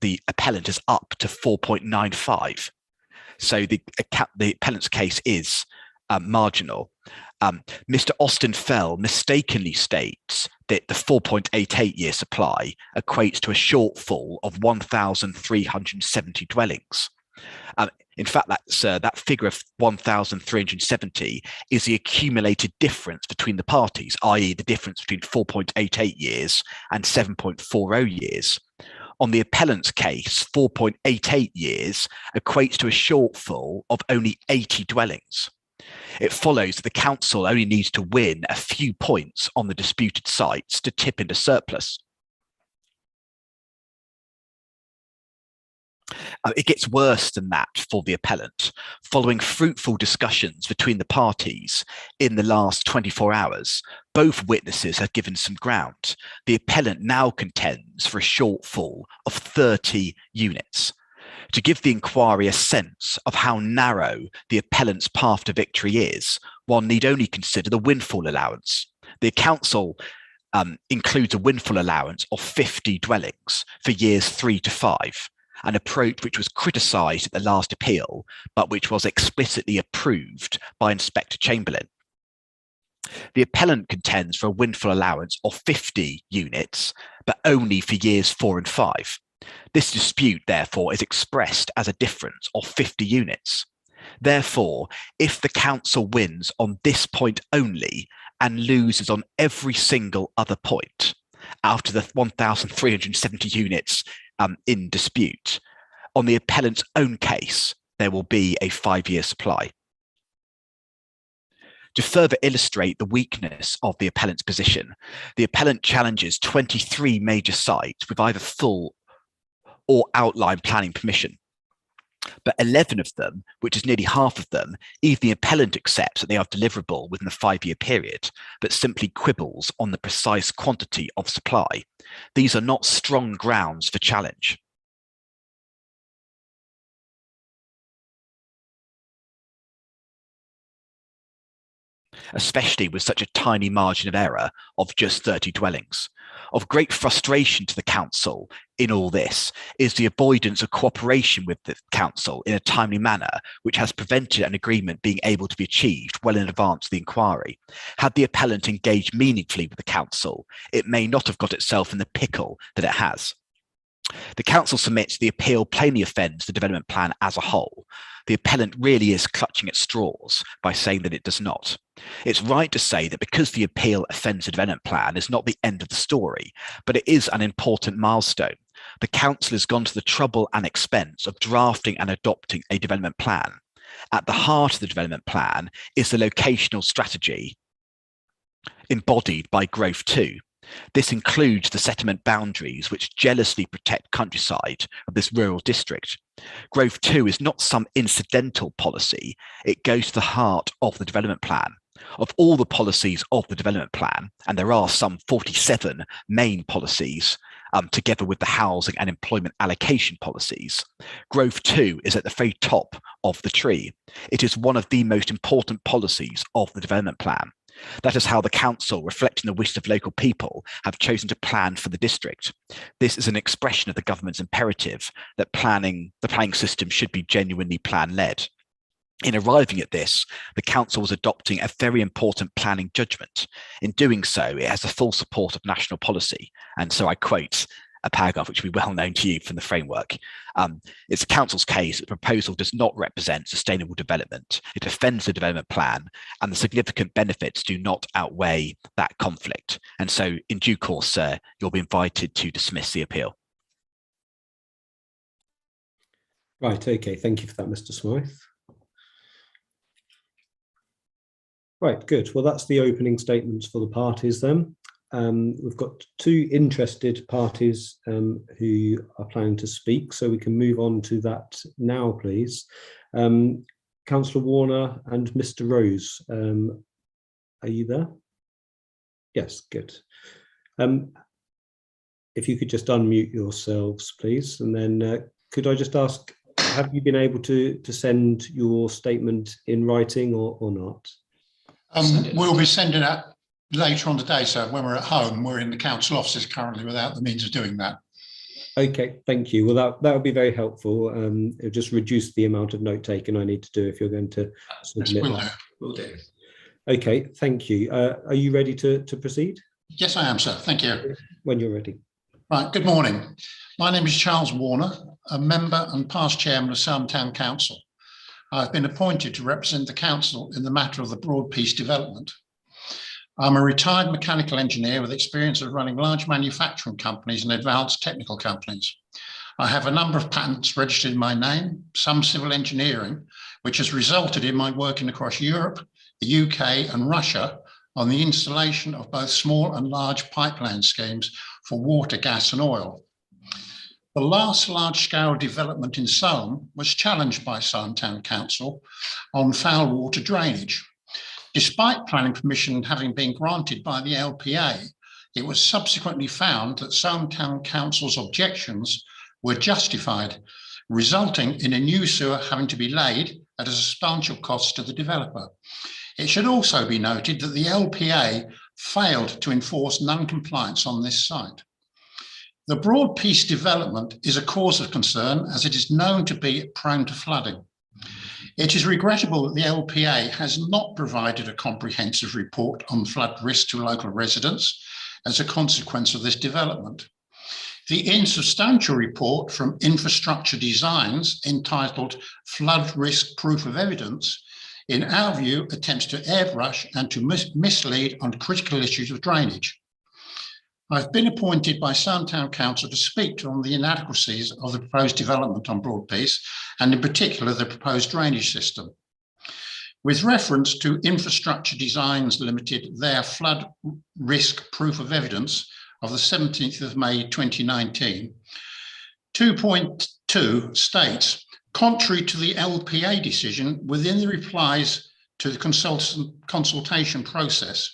A: the appellant is up to 4.95. So the appellant's case is marginal. Mr. Austin Fell mistakenly states that the 4.88-year supply equates to a shortfall of 1,370 dwellings. In fact, that figure of 1,370 is the accumulated difference between the parties, i.e. the difference between 4.88 years and 7.40 years. On the appellant's case, 4.88 years equates to a shortfall of only 80 dwellings. It follows that the council only needs to win a few points on the disputed sites to tip into surplus. It gets worse than that for the appellant. Following fruitful discussions between the parties in the last 24 hours, both witnesses have given some ground. The appellant now contends for a shortfall of 30 units. To give the inquiry a sense of how narrow the appellant's path to victory is, one need only consider the windfall allowance. The council includes a windfall allowance of 50 dwellings for years 3 to 5. An approach which was criticised at the last appeal, but which was explicitly approved by Inspector Chamberlain. The appellant contends for a windfall allowance of 50 units, but only for years 4 and 5. This dispute, therefore, is expressed as a difference of 50 units. Therefore, if the council wins on this point only and loses on every single other point, out of the 1,370 units in dispute, on the appellant's own case, there will be a 5-year supply. To further illustrate the weakness of the appellant's position, the appellant challenges 23 major sites with either full or outline planning permission. But 11 of them, which is nearly half of them, even the appellant accepts that they are deliverable within the 5-year period, but simply quibbles on the precise quantity of supply. These are not strong grounds for challenge. Especially with such a tiny margin of error of just 30 dwellings. Of great frustration to the council in all this is the avoidance of cooperation with the council in a timely manner, which has prevented an agreement being able to be achieved well in advance of the inquiry. Had the appellant engaged meaningfully with the council, it may not have got itself in the pickle that it has. The council submits the appeal plainly offends the development plan as a whole. The appellant really is clutching at straws by saying that it does not. It's right to say that because the appeal offends the development plan is not the end of the story, but it is an important milestone. The council has gone to the trouble and expense of drafting and adopting a development plan. At the heart of the development plan is the locational strategy embodied by Growth 2. This includes the settlement boundaries which jealously protect countryside of this rural district. Growth 2 is not some incidental policy, it goes to the heart of the development plan. Of all the policies of the development plan, and there are some 47 main policies, together with the housing and employment allocation policies, Growth 2 is at the very top of the tree. It is one of the most important policies of the development plan. That is how the council, reflecting the wishes of local people, have chosen to plan for the district. This is an expression of the government's imperative that the planning system should be genuinely plan-led. In arriving at this, the council was adopting a very important planning judgment. In doing so, it has the full support of national policy. And so I quote a paragraph which will be well known to you from the framework. It's the council's case that the proposal does not represent sustainable development. It offends the development plan, and the significant benefits do not outweigh that conflict. And so in due course, sir, you'll be invited to dismiss the appeal.
C: Right, okay, thank you for that, Mr. Smythe. Right, good. Well, that's the opening statements for the parties then. We've got 2 interested parties who are planning to speak, so we can move on to that now, please. Councillor Warner and Mr. Rose, are you there? Yes, good. If you could just unmute yourselves, please, and then could I just ask, have you been able to send your statement in writing or not?
E: We'll be sending that later on today, so when we're at home. We're in the council offices currently without the means of doing that.
C: Okay, thank you. Well, that would be very helpful. It'll just reduce the amount of note taking I need to do if you're going to submit that.
G: Will do.
C: Okay, thank you. Are you ready to proceed?
E: Yes, I am, sir. Thank you.
C: When you're ready.
E: Right, good morning. My name is Charles Warner, a member and past chairman of Soham Town Council. I've been appointed to represent the council in the matter of the Broadpeace development. I'm a retired mechanical engineer with experience of running large manufacturing companies and advanced technical companies. I have a number of patents registered in my name, some civil engineering, which has resulted in my working across Europe, the UK and Russia on the installation of both small and large pipeline schemes for water, gas and oil. The last large-scale development in Soham was challenged by Soham Town Council on foul water drainage. Despite planning permission having been granted by the LPA, it was subsequently found that Soham Town Council's objections were justified, resulting in a new sewer having to be laid at a substantial cost to the developer. It should also be noted that the LPA failed to enforce non-compliance on this site. The Broadpeace development is a cause of concern as it is known to be prone to flooding. It is regrettable that the LPA has not provided a comprehensive report on flood risk to local residents as a consequence of this development. The insubstantial report from Infrastructure Designs entitled Flood Risk Proof of Evidence, in our view, attempts to airbrush and to mislead on critical issues of drainage. I've been appointed by Soham Town Council to speak on the inadequacies of the proposed development on Broadpeace, and in particular the proposed drainage system. With reference to Infrastructure Designs Limited, their flood risk proof of evidence of the 17th of May 2019, 2.2 states, contrary to the LPA decision, within the replies to the consultation process,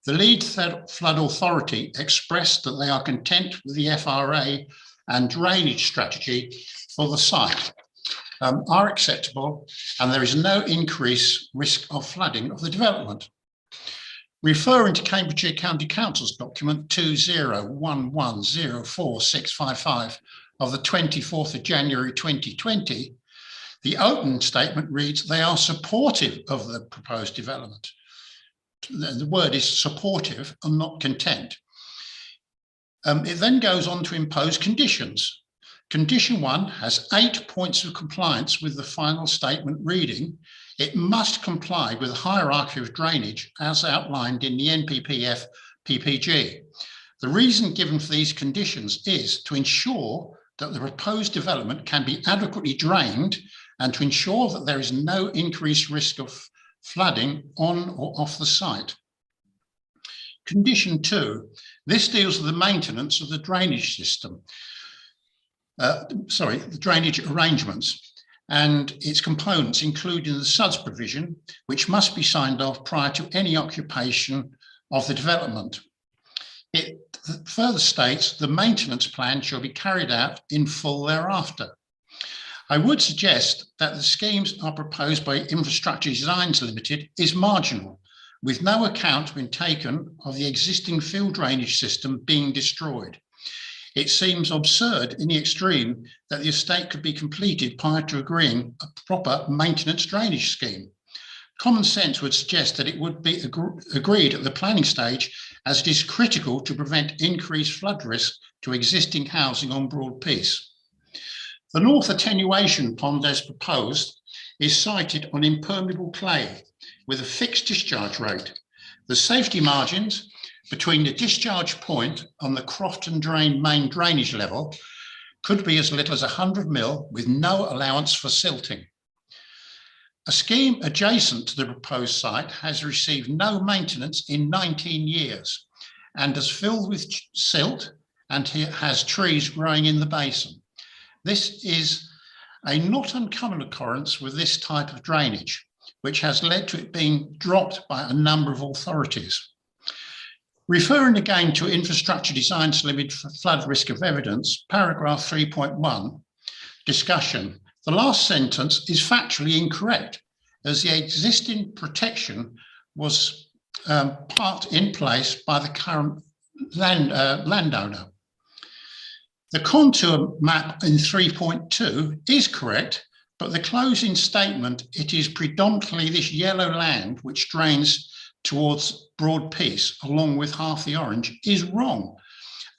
E: the lead flood authority expressed that they are content with the FRA and drainage strategy for the site are acceptable, and there is no increased risk of flooding of the development. Referring to Cambridgeshire County Council's document 2011046655 of the 24th of January 2020, the open statement reads, they are supportive of the proposed development. The word is supportive and not content. It then goes on to impose conditions. Condition 1 has 8 points of compliance with the final statement reading. It must comply with the hierarchy of drainage as outlined in the NPPF PPG. The reason given for these conditions is to ensure that the proposed development can be adequately drained and to ensure that there is no increased risk of flooding on or off the site. Condition 2, this deals with the maintenance of the drainage system, the drainage arrangements and its components, including the SUDS provision, which must be signed off prior to any occupation of the development. It further states the maintenance plan shall be carried out in full thereafter. I would suggest that the schemes are proposed by Infrastructure Designs Limited is marginal, with no account being taken of the existing field drainage system being destroyed. It seems absurd in the extreme that the estate could be completed prior to agreeing a proper maintenance drainage scheme. Common sense would suggest that it would be agreed at the planning stage, as it is critical to prevent increased flood risk to existing housing on Broadpeace. The north attenuation pond as proposed is sited on impermeable clay with a fixed discharge rate. The safety margins between the discharge point on the Crofton Drain main drainage level could be as little as 100 mil with no allowance for silting. A scheme adjacent to the proposed site has received no maintenance in 19 years and is filled with silt and has trees growing in the basin. This is a not uncommon occurrence with this type of drainage, which has led to it being dropped by a number of authorities. Referring again to Infrastructure Designs Limited for flood risk of evidence, paragraph 3.1, discussion. The last sentence is factually incorrect, as the existing protection was part in place by the current landowner. The contour map in 3.2 is correct, but the closing statement, it is predominantly this yellow land which drains towards Broadpeace along with half the orange, is wrong.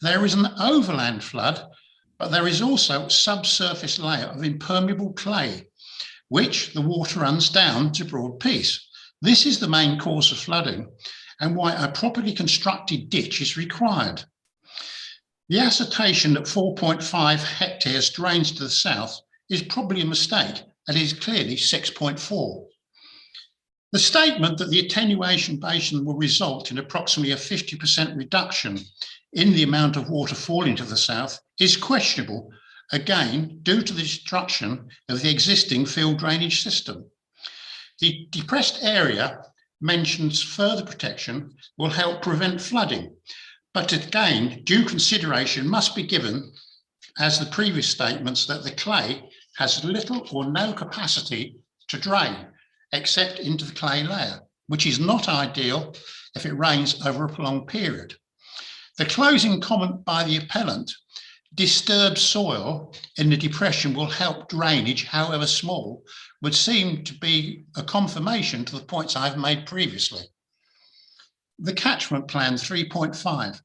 E: There is an overland flood, but there is also a subsurface layer of impermeable clay, which the water runs down to Broadpeace. This is the main cause of flooding and why a properly constructed ditch is required. The assertion that 4.5 hectares drains to the south is probably a mistake, and it is clearly 6.4. The statement that the attenuation basin will result in approximately a 50% reduction in the amount of water falling to the south is questionable, again, due to the destruction of the existing field drainage system. The depressed area mentions further protection will help prevent flooding, but again, due consideration must be given, as the previous statements, that the clay has little or no capacity to drain, except into the clay layer, which is not ideal if it rains over a prolonged period. The closing comment by the appellant, disturbed soil in the depression will help drainage, however small, would seem to be a confirmation to the points I've made previously. The catchment plan 3.5.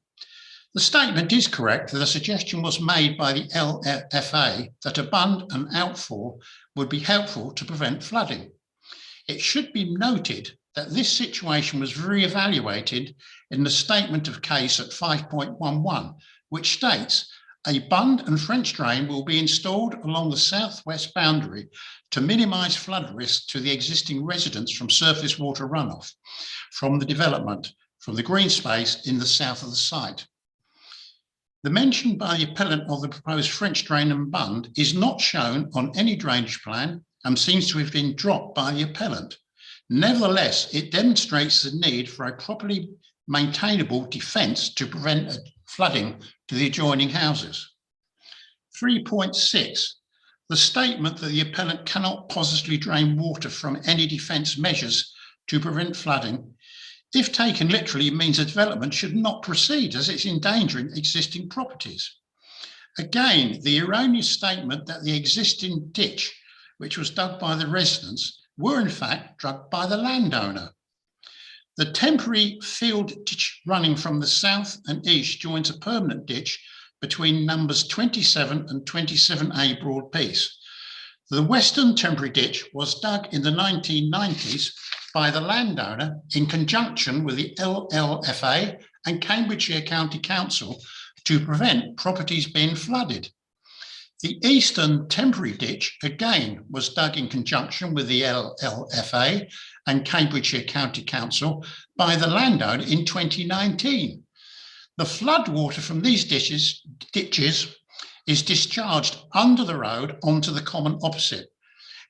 E: The statement is correct that a suggestion was made by the LFA that abundant outfall would be helpful to prevent flooding. It should be noted that this situation was re-evaluated in the statement of case at 5.11, which states a bund and French drain will be installed along the southwest boundary to minimise flood risk to the existing residents from surface water runoff from the development from the green space in the south of the site. The mention by the appellant of the proposed French drain and bund is not shown on any drainage plan and seems to have been dropped by the appellant. Nevertheless, it demonstrates the need for a properly maintainable defence to prevent flooding to the adjoining houses. 3.6. The statement that the appellant cannot positively drain water from any defence measures to prevent flooding, if taken literally, means a development should not proceed as it's endangering existing properties. Again, the erroneous statement that the existing ditch, which was dug by the residents, were in fact dug by the landowner. The temporary field ditch running from the south and east joins a permanent ditch between numbers 27 and 27A Broadpeace. The western temporary ditch was dug in the 1990s by the landowner in conjunction with the LLFA and Cambridgeshire County Council to prevent properties being flooded. The eastern temporary ditch, again, was dug in conjunction with the LLFA and Cambridgeshire County Council by the landowner in 2019. The flood water from these ditches is discharged under the road onto the common opposite,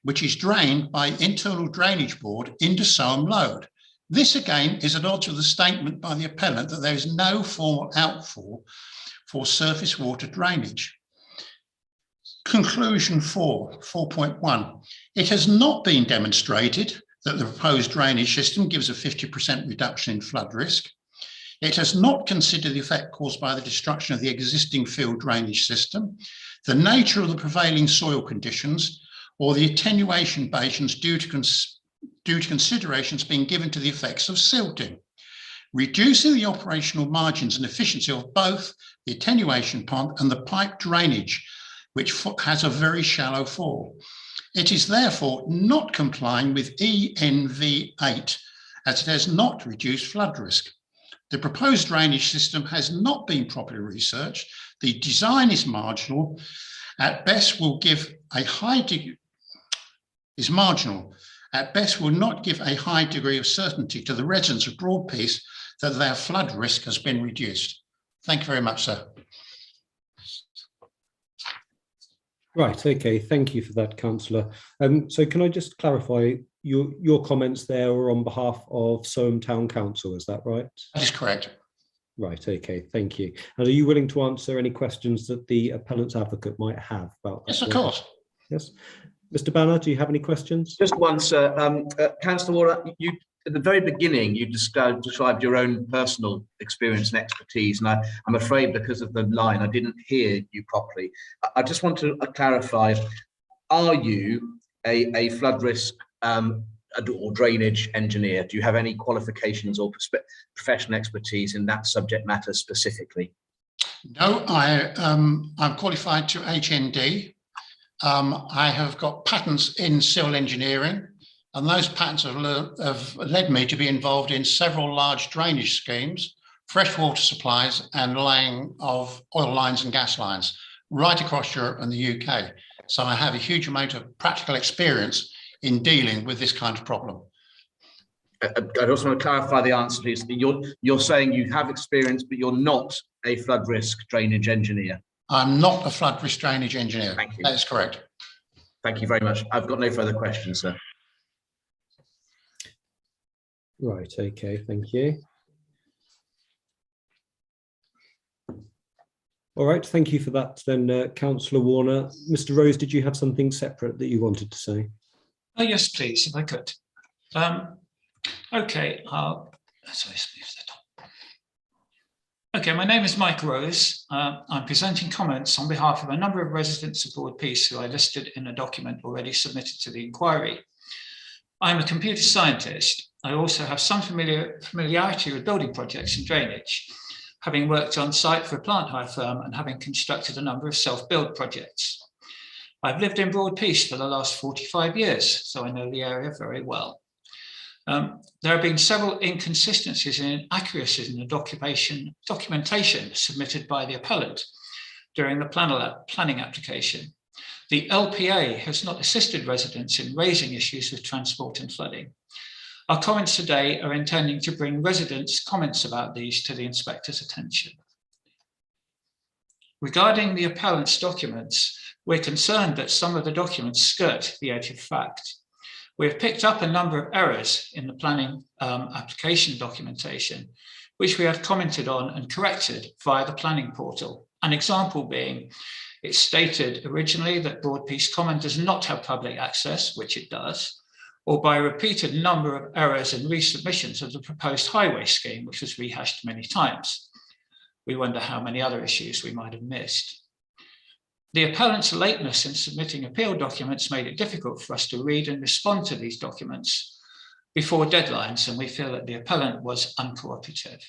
E: which is drained by internal drainage board into Soham Road. This again is at odds with the statement by the appellant that there is no formal outfall for surface water drainage. Conclusion 4.1. It has not been demonstrated that the proposed drainage system gives a 50% reduction in flood risk. It has not considered the effect caused by the destruction of the existing field drainage system, the nature of the prevailing soil conditions, or the attenuation basins due to considerations being given to the effects of silting, reducing the operational margins and efficiency of both the attenuation pond and the pipe drainage, which has a very shallow fall. It is therefore not complying with ENV8 as it has not reduced flood risk. The proposed drainage system has not been properly researched. The design is marginal. At best will give a high degree, is marginal. At best will not give a high degree of certainty to the residents of Broadpeace that their flood risk has been reduced. Thank you very much, sir.
C: Right, okay, thank you for that, Councillor. So can I just clarify, your comments there were on behalf of Soham Town Council, is that right?
E: That is correct.
C: Right, okay, thank you. And are you willing to answer any questions that the appellant's advocate might have about that?
E: Yes, of course.
C: Yes. Mr. Banner, do you have any questions?
B: Just one, sir. Councillor Warner, you at the very beginning, you described your own personal experience and expertise, and I'm afraid because of the line, I didn't hear you properly. I just want to clarify, are you a flood risk or drainage engineer? Do you have any qualifications or professional expertise in that subject matter specifically?
E: No, I'm qualified to HND. I have got patents in civil engineering, and those patents have led me to be involved in several large drainage schemes, freshwater supplies, and laying of oil lines and gas lines right across Europe and the UK. So I have a huge amount of practical experience in dealing with this kind of problem.
B: I also want to clarify the answer, please. You're saying you have experience, but you're not a flood risk drainage engineer.
E: I'm not a flood risk drainage engineer.
B: Thank you.
E: That is correct.
B: Thank you very much. I've got no further questions, sir.
C: Right, okay, thank you. All right, thank you for that then, Councillor Warner. Mr. Rose, did you have something separate that you wanted to say?
G: Oh, yes, please, if I could. Okay, sorry, move that on. Okay, my name is Mike Rose. I'm presenting comments on behalf of a number of residents of Broadpeace who I listed in a document already submitted to the inquiry. I'm a computer scientist. I also have some familiarity with building projects and drainage, having worked on site for a plant hire firm and having constructed a number of self-build projects. I've lived in Broadpeace for the last 45 years, so I know the area very well. There have been several inconsistencies and inaccuracies in the documentation submitted by the appellant during the planning application. The LPA has not assisted residents in raising issues with transport and flooding. Our comments today are intending to bring residents' comments about these to the inspector's attention. Regarding the appellant's documents, we're concerned that some of the documents skirt the edge of fact. We have picked up a number of errors in the planning application documentation, which we have commented on and corrected via the planning portal. An example being, it stated originally that Broadpeace Common does not have public access, which it does, or by a repeated number of errors and resubmissions of the proposed highway scheme, which was rehashed many times. We wonder how many other issues we might have missed. The appellant's lateness in submitting appeal documents made it difficult for us to read and respond to these documents before deadlines, and we feel that the appellant was uncooperative.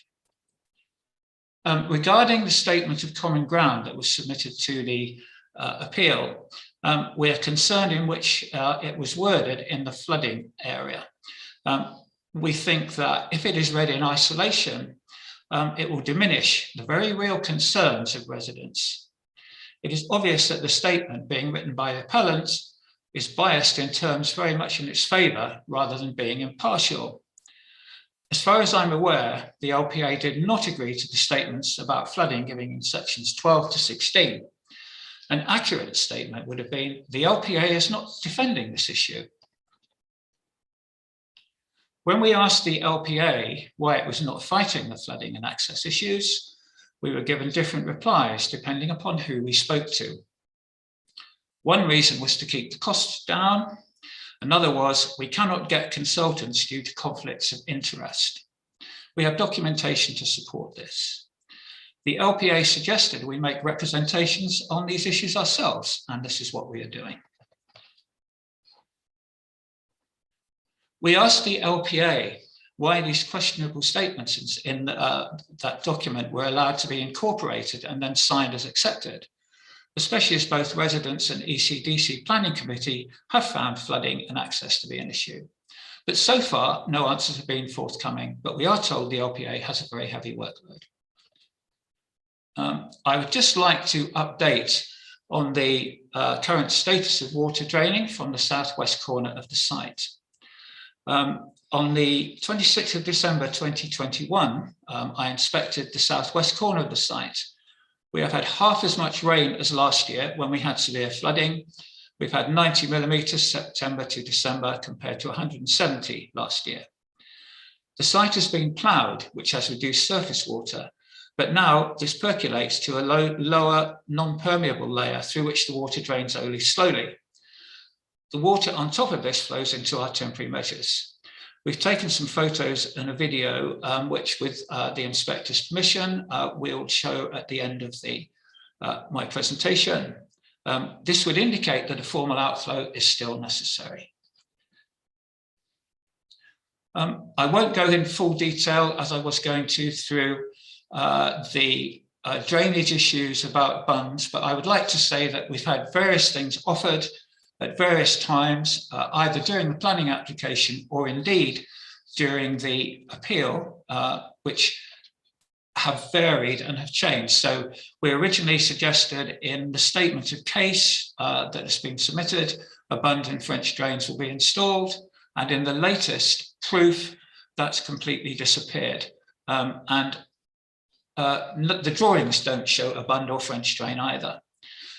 G: Regarding the statement of common ground that was submitted to the appeal, we are concerned in which it was worded in the flooding area. We think that if it is read in isolation, it will diminish the very real concerns of residents. It is obvious that the statement being written by the appellant is biased in terms very much in its favour rather than being impartial. As far as I'm aware, the LPA did not agree to the statements about flooding given in sections 12 to 16. An accurate statement would have been, the LPA is not defending this issue. When we asked the LPA why it was not fighting the flooding and access issues, we were given different replies depending upon who we spoke to. One reason was to keep the costs down. Another was we cannot get consultants due to conflicts of interest. We have documentation to support this. The LPA suggested we make representations on these issues ourselves, and this is what we are doing. We asked the LPA why these questionable statements in that document were allowed to be incorporated and then signed as accepted, especially as both residents and ECDC Planning Committee have found flooding and access to be an issue. But so far, no answers have been forthcoming, but we are told the LPA has a very heavy workload. I would just like to update on the current status of water draining from the southwest corner of the site. On the 26th of December 2021, I inspected the southwest corner of the site. We have had half as much rain as last year when we had severe flooding. We've had 90 millimetres September to December compared to 170 last year. The site has been ploughed, which has reduced surface water, but now this percolates to a lower non-permeable layer through which the water drains only slowly. The water on top of this flows into our temporary measures. We've taken some photos and a video, which with the inspector's permission, we'll show at the end of my presentation. This would indicate that a formal outflow is still necessary. I won't go in full detail as I was going to through the drainage issues about bunds, but I would like to say that we've had various things offered at various times, either during the planning application or indeed during the appeal, which have varied and have changed. So we originally suggested in the statement of case that has been submitted, a bund and French drains will be installed. And in the latest proof, that's completely disappeared. The drawings don't show a bund or French drain either.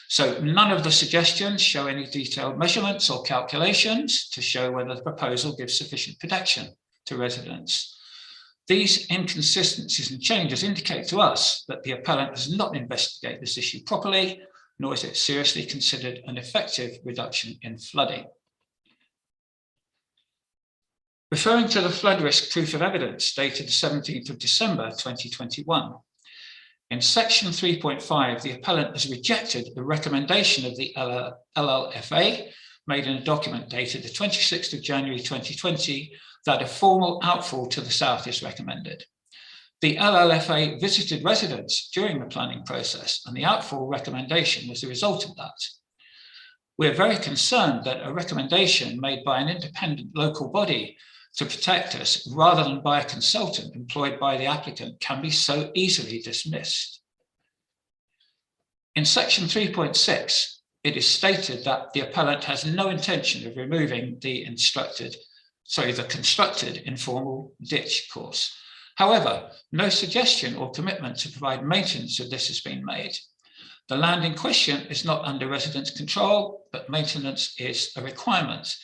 G: So none of the suggestions show any detailed measurements or calculations to show whether the proposal gives sufficient protection to residents. These inconsistencies and changes indicate to us that the appellant has not investigated this issue properly, nor is it seriously considered an effective reduction in flooding. Referring to the flood risk proof of evidence dated the 17th of December 2021, in section 3.5, the appellant has rejected the recommendation of the LLFA made in a document dated the 26th of January 2020 that a formal outfall to the south is recommended. The LLFA visited residents during the planning process, and the outfall recommendation was the result of that. We're very concerned that a recommendation made by an independent local body to protect us rather than by a consultant employed by the applicant can be so easily dismissed. In section 3.6, it is stated that the appellant has no intention of removing the constructed informal ditch course. However, no suggestion or commitment to provide maintenance of this has been made. The land in question is not under residents' control, but maintenance is a requirement.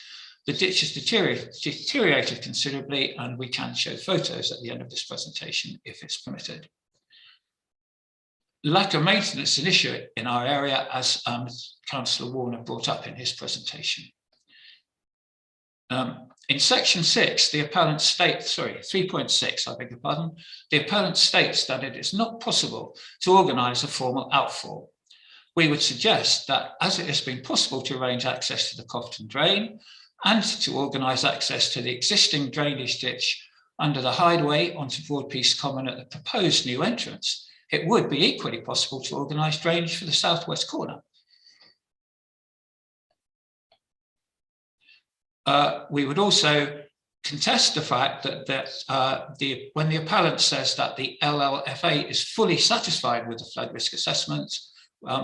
G: The ditch has deteriorated considerably, and we can show photos at the end of this presentation if it's permitted. Lack of maintenance is an issue in our area, as Councillor Warner brought up in his presentation. In section 6, the appellant states, 3.6, I beg your pardon, the appellant states that it is not possible to organise a formal outfall. We would suggest that as it has been possible to arrange access to the Cofton drain and to organise access to the existing drainage ditch under the hideaway onto Broadpeace Common at the proposed new entrance, it would be equally possible to organise drainage for the southwest corner. We would also contest the fact that, when the appellant says that the LLFA is fully satisfied with the flood risk assessment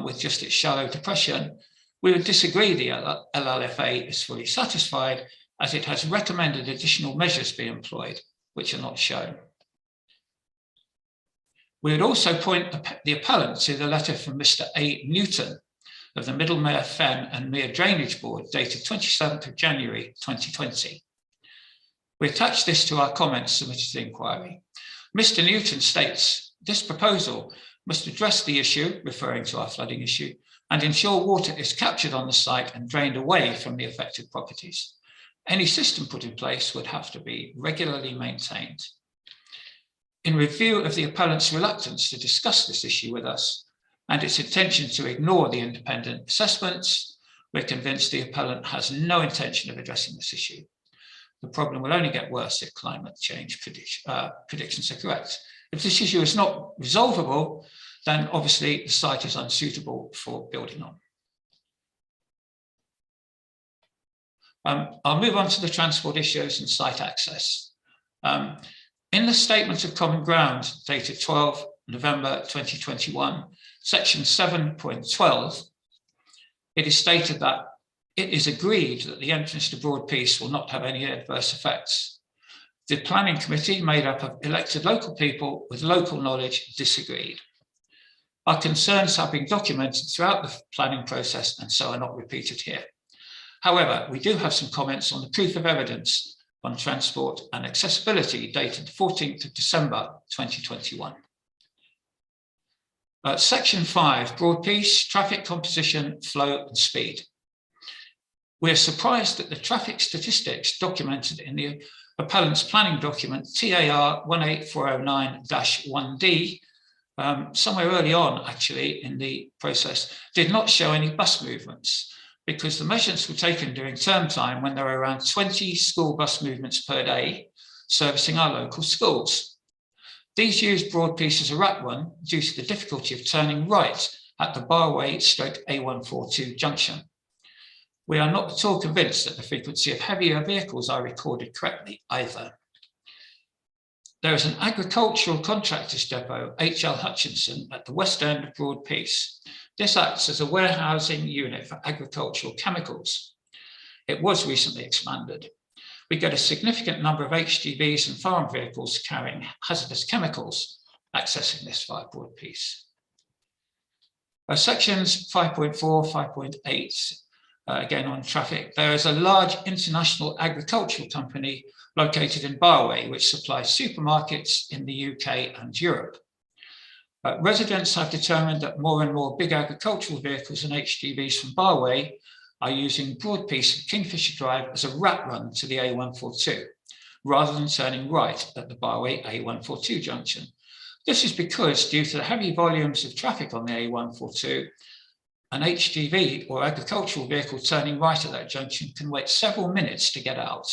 G: with just its shallow depression, we would disagree the LLFA is fully satisfied, as it has recommended additional measures be employed, which are not shown. We would also point the appellant to the letter from Mr. A. Newton of the Middlemere Fen and Mere Drainage Board dated 27th of January 2020. We attach this to our comments submitted to the inquiry. Mr. Newton states, this proposal must address the issue, referring to our flooding issue, and ensure water is captured on the site and drained away from the affected properties. Any system put in place would have to be regularly maintained. In review of the appellant's reluctance to discuss this issue with us and its intention to ignore the independent assessments, we're convinced the appellant has no intention of addressing this issue. The problem will only get worse if climate change predictions are correct. If this issue is not resolvable, then obviously the site is unsuitable for building on. I'll move on to the transport issues and site access. In the Statement of Common Ground dated 12 November 2021, section 7.12, it is stated that it is agreed that the entrance to Broadpeace will not have any adverse effects. The planning committee, made up of elected local people with local knowledge, disagreed. Our concerns have been documented throughout the planning process and so are not repeated here. However, we do have some comments on the proof of evidence on transport and accessibility dated 14th of December 2021. Section 5, Broadpeace, traffic composition, flow and speed. We're surprised that the traffic statistics documented in the Appellant's planning document TAR 18409-1D, somewhere early on actually in the process, did not show any bus movements because the measurements were taken during term time when there were around 20 school bus movements per day servicing our local schools. These used Broadpeace as a rat run due to the difficulty of turning right at the Barway/A142 junction. We are not at all convinced that the frequency of heavier vehicles are recorded correctly either. There is an agricultural contractors depot, HL Hutchinson, at the west end of Broadpeace. This acts as a warehousing unit for agricultural chemicals. It was recently expanded. We get a significant number of HGVs and farm vehicles carrying hazardous chemicals accessing this via Broadpeace. Sections 5.4, 5.8, again on traffic. There is a large international agricultural company located in Barway, which supplies supermarkets in the UK and Europe. Residents have determined that more and more big agricultural vehicles and HGVs from Barway are using Broadpeace and Kingfisher Drive as a rat run to the A142, rather than turning right at the Barway A142 junction. This is because, due to the heavy volumes of traffic on the A142, an HGV or agricultural vehicle turning right at that junction can wait several minutes to get out,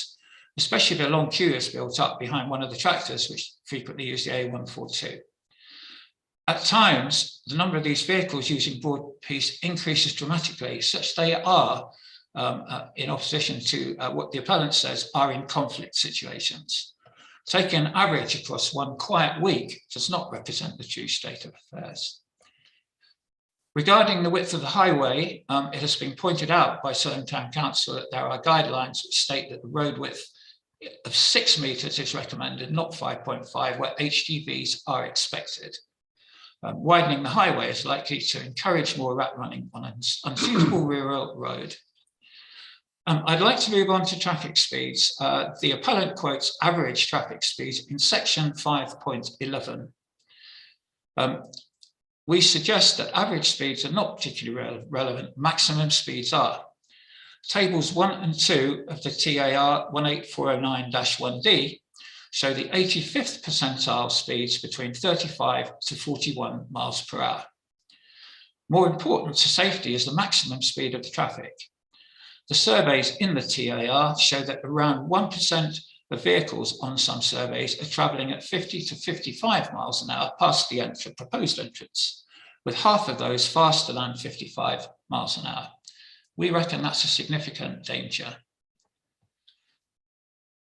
G: especially if a long queue is built up behind one of the tractors which frequently use the A142. At times, the number of these vehicles using Broadpeace increases dramatically, such they are, in opposition to what the appellant says, are in conflict situations. Taking an average across one quiet week does not represent the true state of affairs. Regarding the width of the highway, it has been pointed out by Soham Town Council that there are guidelines which state that the road width of 6 metres is recommended, not 5.5, where HGVs are expected. Widening the highway is likely to encourage more rat running on an unsuitable rural road. I'd like to move on to traffic speeds. The appellant quotes average traffic speeds in section 5.11. We suggest that average speeds are not particularly relevant, maximum speeds are. Tables 1 and 2 of the TAR 18409-1D show the 85th percentile speeds between 35 to 41 miles per hour. More important to safety is the maximum speed of the traffic. The surveys in the TAR show that around 1% of vehicles on some surveys are travelling at 50 to 55 miles an hour past the proposed entrance, with half of those faster than 55 miles an hour. We reckon that's a significant danger.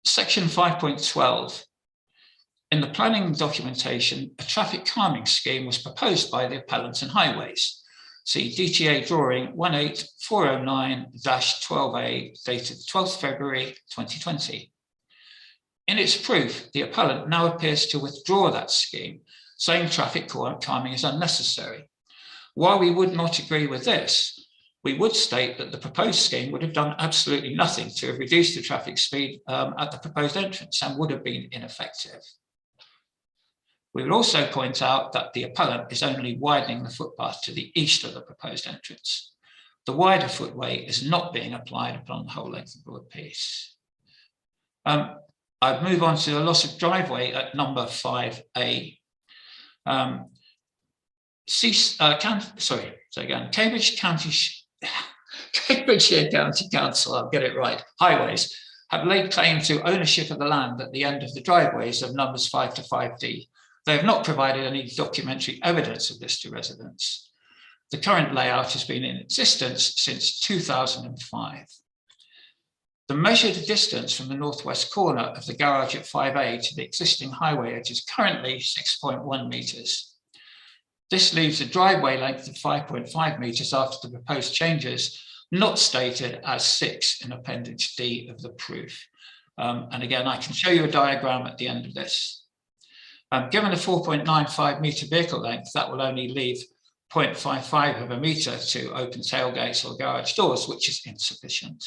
G: Section 5.12. In the planning documentation, a traffic calming scheme was proposed by the appellant and highways. See DTA drawing 18409-12A dated 12th February 2020. In its proof, the appellant now appears to withdraw that scheme, saying traffic calming is unnecessary. While we would not agree with this, we would state that the proposed scheme would have done absolutely nothing to have reduced the traffic speed at the proposed entrance and would have been ineffective. We would also point out that the appellant is only widening the footpath to the east of the proposed entrance. The wider footway is not being applied upon the whole length of Broadpeace. I'd move on to the loss of driveway at number 5A. Cambridgeshire County Council, I'll get it right, highways, have laid claim to ownership of the land at the end of the driveways of numbers 5 to 5D. They have not provided any documentary evidence of this to residents. The current layout has been in existence since 2005. The measured distance from the northwest corner of the garage at 5A to the existing highway edge is currently 6.1 metres. This leaves a driveway length of 5.5 metres after the proposed changes, not stated as 6 in Appendix D of the proof. And again, I can show you a diagram at the end of this. Given a 4.95 metre vehicle length, that will only leave 0.55 of a metre to open tailgates or garage doors, which is insufficient.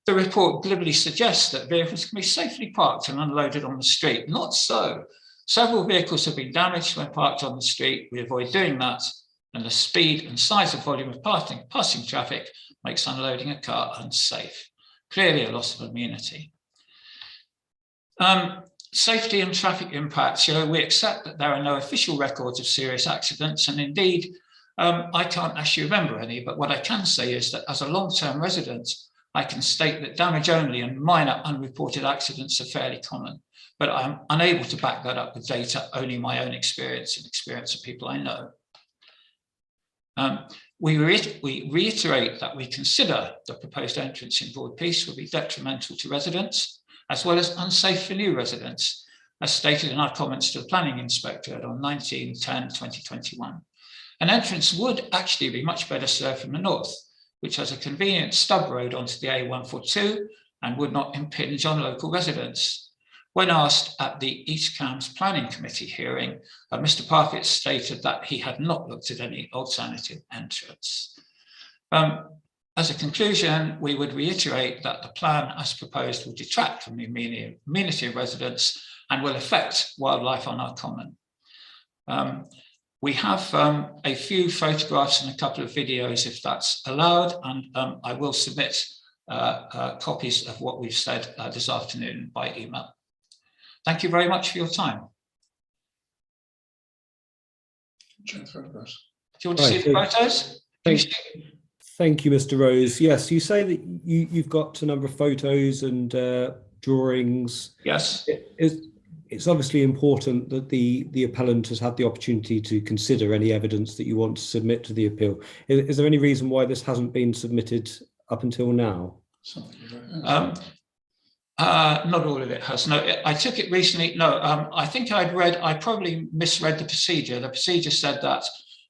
G: The report glibly suggests that vehicles can be safely parked and unloaded on the street. Not so. Several vehicles have been damaged when parked on the street. We avoid doing that, and the speed and size of volume of passing traffic makes unloading a car unsafe. Clearly a loss of amenity. Safety and traffic impacts. We accept that there are no official records of serious accidents, and indeed, I can't actually remember any, but what I can say is that as a long-term resident, I can state that damage only and minor unreported accidents are fairly common, but I'm unable to back that up with data, only my own experience and experience of people I know. We reiterate that we consider the proposed entrance in Broadpeace will be detrimental to residents, as well as unsafe for new residents, as stated in our comments to the Planning Inspectorate on 19/10/2021. An entrance would actually be much better served from the north, which has a convenient stub road onto the A142 and would not impinge on local residents. When asked at the East Cambs Planning Committee hearing, Mr. Parfitt stated that he had not looked at any alternative entrance. As a conclusion, we would reiterate that the plan as proposed will detract from the amenity of residents and will affect wildlife on our common. We have a few photographs and a couple of videos if that's allowed, and I will submit copies of what we've said this afternoon by email. Thank you very much for your time. Do you want to see the photos?
C: Thank you, Mr. Rose. Yes, you say that you've got a number of photos and drawings.
G: Yes.
C: It's obviously important that the appellant has had the opportunity to consider any evidence that you want to submit to the appeal. Is there any reason why this hasn't been submitted up until now?
G: Not all of it has. No, I took it recently. No, I think I probably misread the procedure. The procedure said that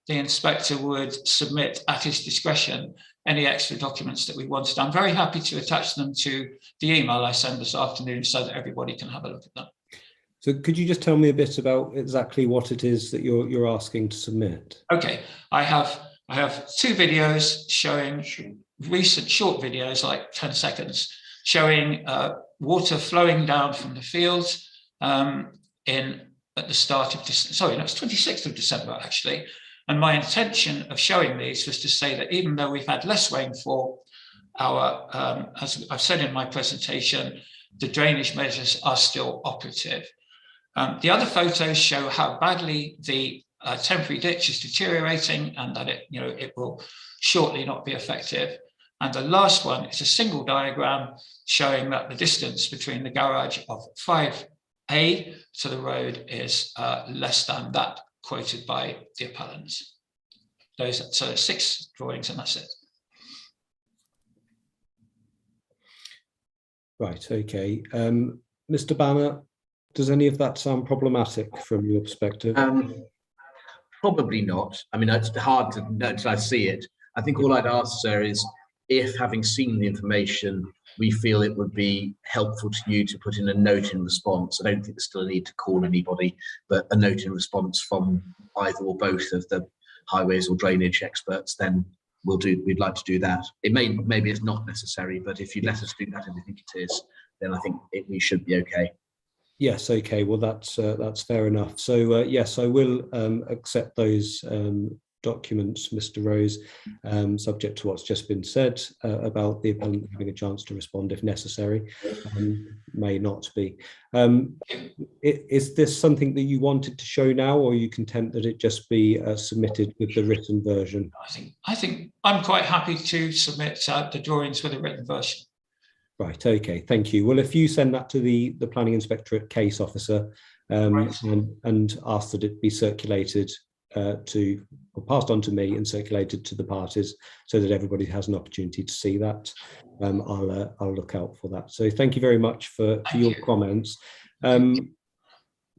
G: the inspector would submit at his discretion any extra documents that we wanted. I'm very happy to attach them to the email I send this afternoon so that everybody can have a look at them.
C: So could you just tell me a bit about exactly what it is that you're asking to submit?
G: Okay, I have 2 videos showing recent short videos, like 10 seconds, showing water flowing down from the fields at the start of December. Sorry, no, it's 26th of December actually. And my intention of showing these was to say that even though we've had less rainfall, as I've said in my presentation, the drainage measures are still operative. The other photos show how badly the temporary ditch is deteriorating and that it will shortly not be effective. And the last one is a single diagram showing that the distance between the garage of 5A to the road is less than that quoted by the appellants. So 6 drawings and that's it.
C: Right, okay. Mr. Banner, does any of that sound problematic from your perspective?
B: Probably not. I mean, it's hard to know until I see it. I think all I'd ask, sir, is if having seen the information, we feel it would be helpful to you to put in a note in response. I don't think there's still a need to call anybody, but a note in response from either or both of the highways or drainage experts, then we'd like to do that. Maybe it's not necessary, but if you let us do that and you think it is, then I think we should be okay.
C: Yes, okay, well that's fair enough. So yes, I will accept those documents, Mr. Rose, subject to what's just been said about the appellant having a chance to respond if necessary. May not be. Is this something that you wanted to show now, or are you content that it just be submitted with the written version?
G: I think I'm quite happy to submit the drawings with a written version.
C: Right, okay, thank you. Well, if you send that to the Planning Inspectorate case officer right. and ask that it be circulated or passed on to me and circulated to the parties so that everybody has an opportunity to see that, I'll look out for that. So thank you very much for your comments. Can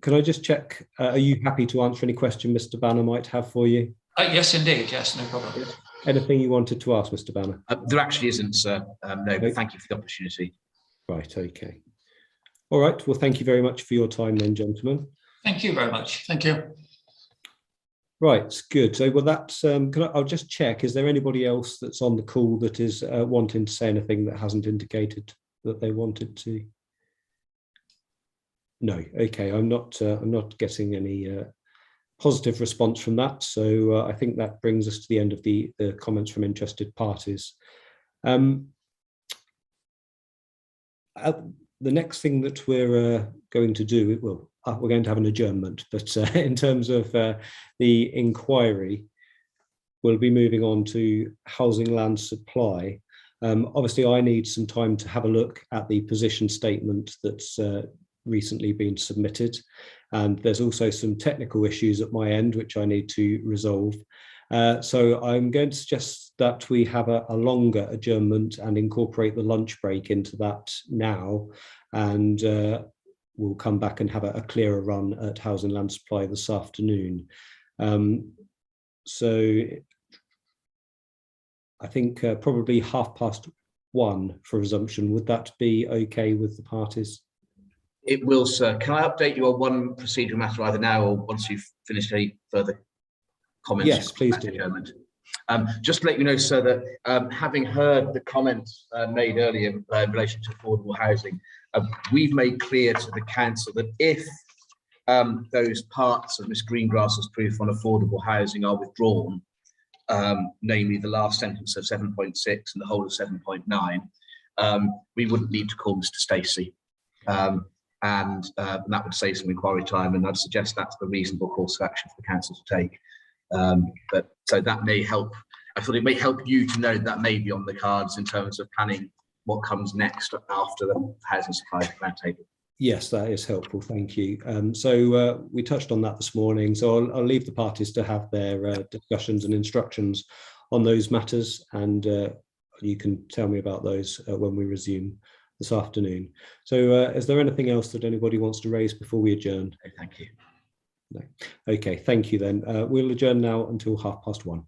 C: I just check, are you happy to answer any question Mr. Banner might have for you?
G: Yes, indeed, yes, no problem.
C: Anything you wanted to ask, Mr. Banner?
B: There actually isn't, sir. No, but thank you for the opportunity.
C: Right, okay. All right, well, thank you very much for your time then, gentlemen.
G: Thank you very much. Thank you.
C: Right, good. So, well, that's, I'll just check, is there anybody else that's on the call that is wanting to say anything that hasn't indicated that they wanted to? No, okay, I'm not getting any positive response from that. So I think that brings us to the end of the comments from interested parties. the next thing that we're going to do, well, we're going to have an adjournment, but in terms of the inquiry, we'll be moving on to housing land supply. Obviously, I need some time to have a look at the position statement that's recently been submitted. And there's also some technical issues at my end, which I need to resolve. So I'm going to suggest that we have a longer adjournment and incorporate the lunch break into that now. And we'll come back and have a clearer run at housing land supply this afternoon. So I think probably 1:30 for resumption. Would that be okay with the parties?
B: It will, sir. Can I update you on one procedural matter either now or once you've finished any further comments?
C: Yes, please do.
B: Just to let you know, sir, that having heard the comments made earlier in relation to affordable housing, we've made clear to the council that if those parts of Ms Greengrass's proof on affordable housing are withdrawn, namely the last sentence of 7.6 and the whole of 7.9, we wouldn't need to call Mr Stacey. And that would save some inquiry time, and I'd suggest that's the reasonable course of action for the council to take. But so that may help. I thought it may help you to know that may be on the cards in terms of planning what comes next after the housing supply roundtable.
C: Yes, that is helpful. Thank you. So we touched on that this morning. So I'll leave the parties to have their discussions and instructions on those matters, and you can tell me about those when we resume this afternoon. So is there anything else that anybody wants to raise before we adjourn?
B: Okay, thank you.
C: No. Okay, thank you then. We'll adjourn now until 1:30.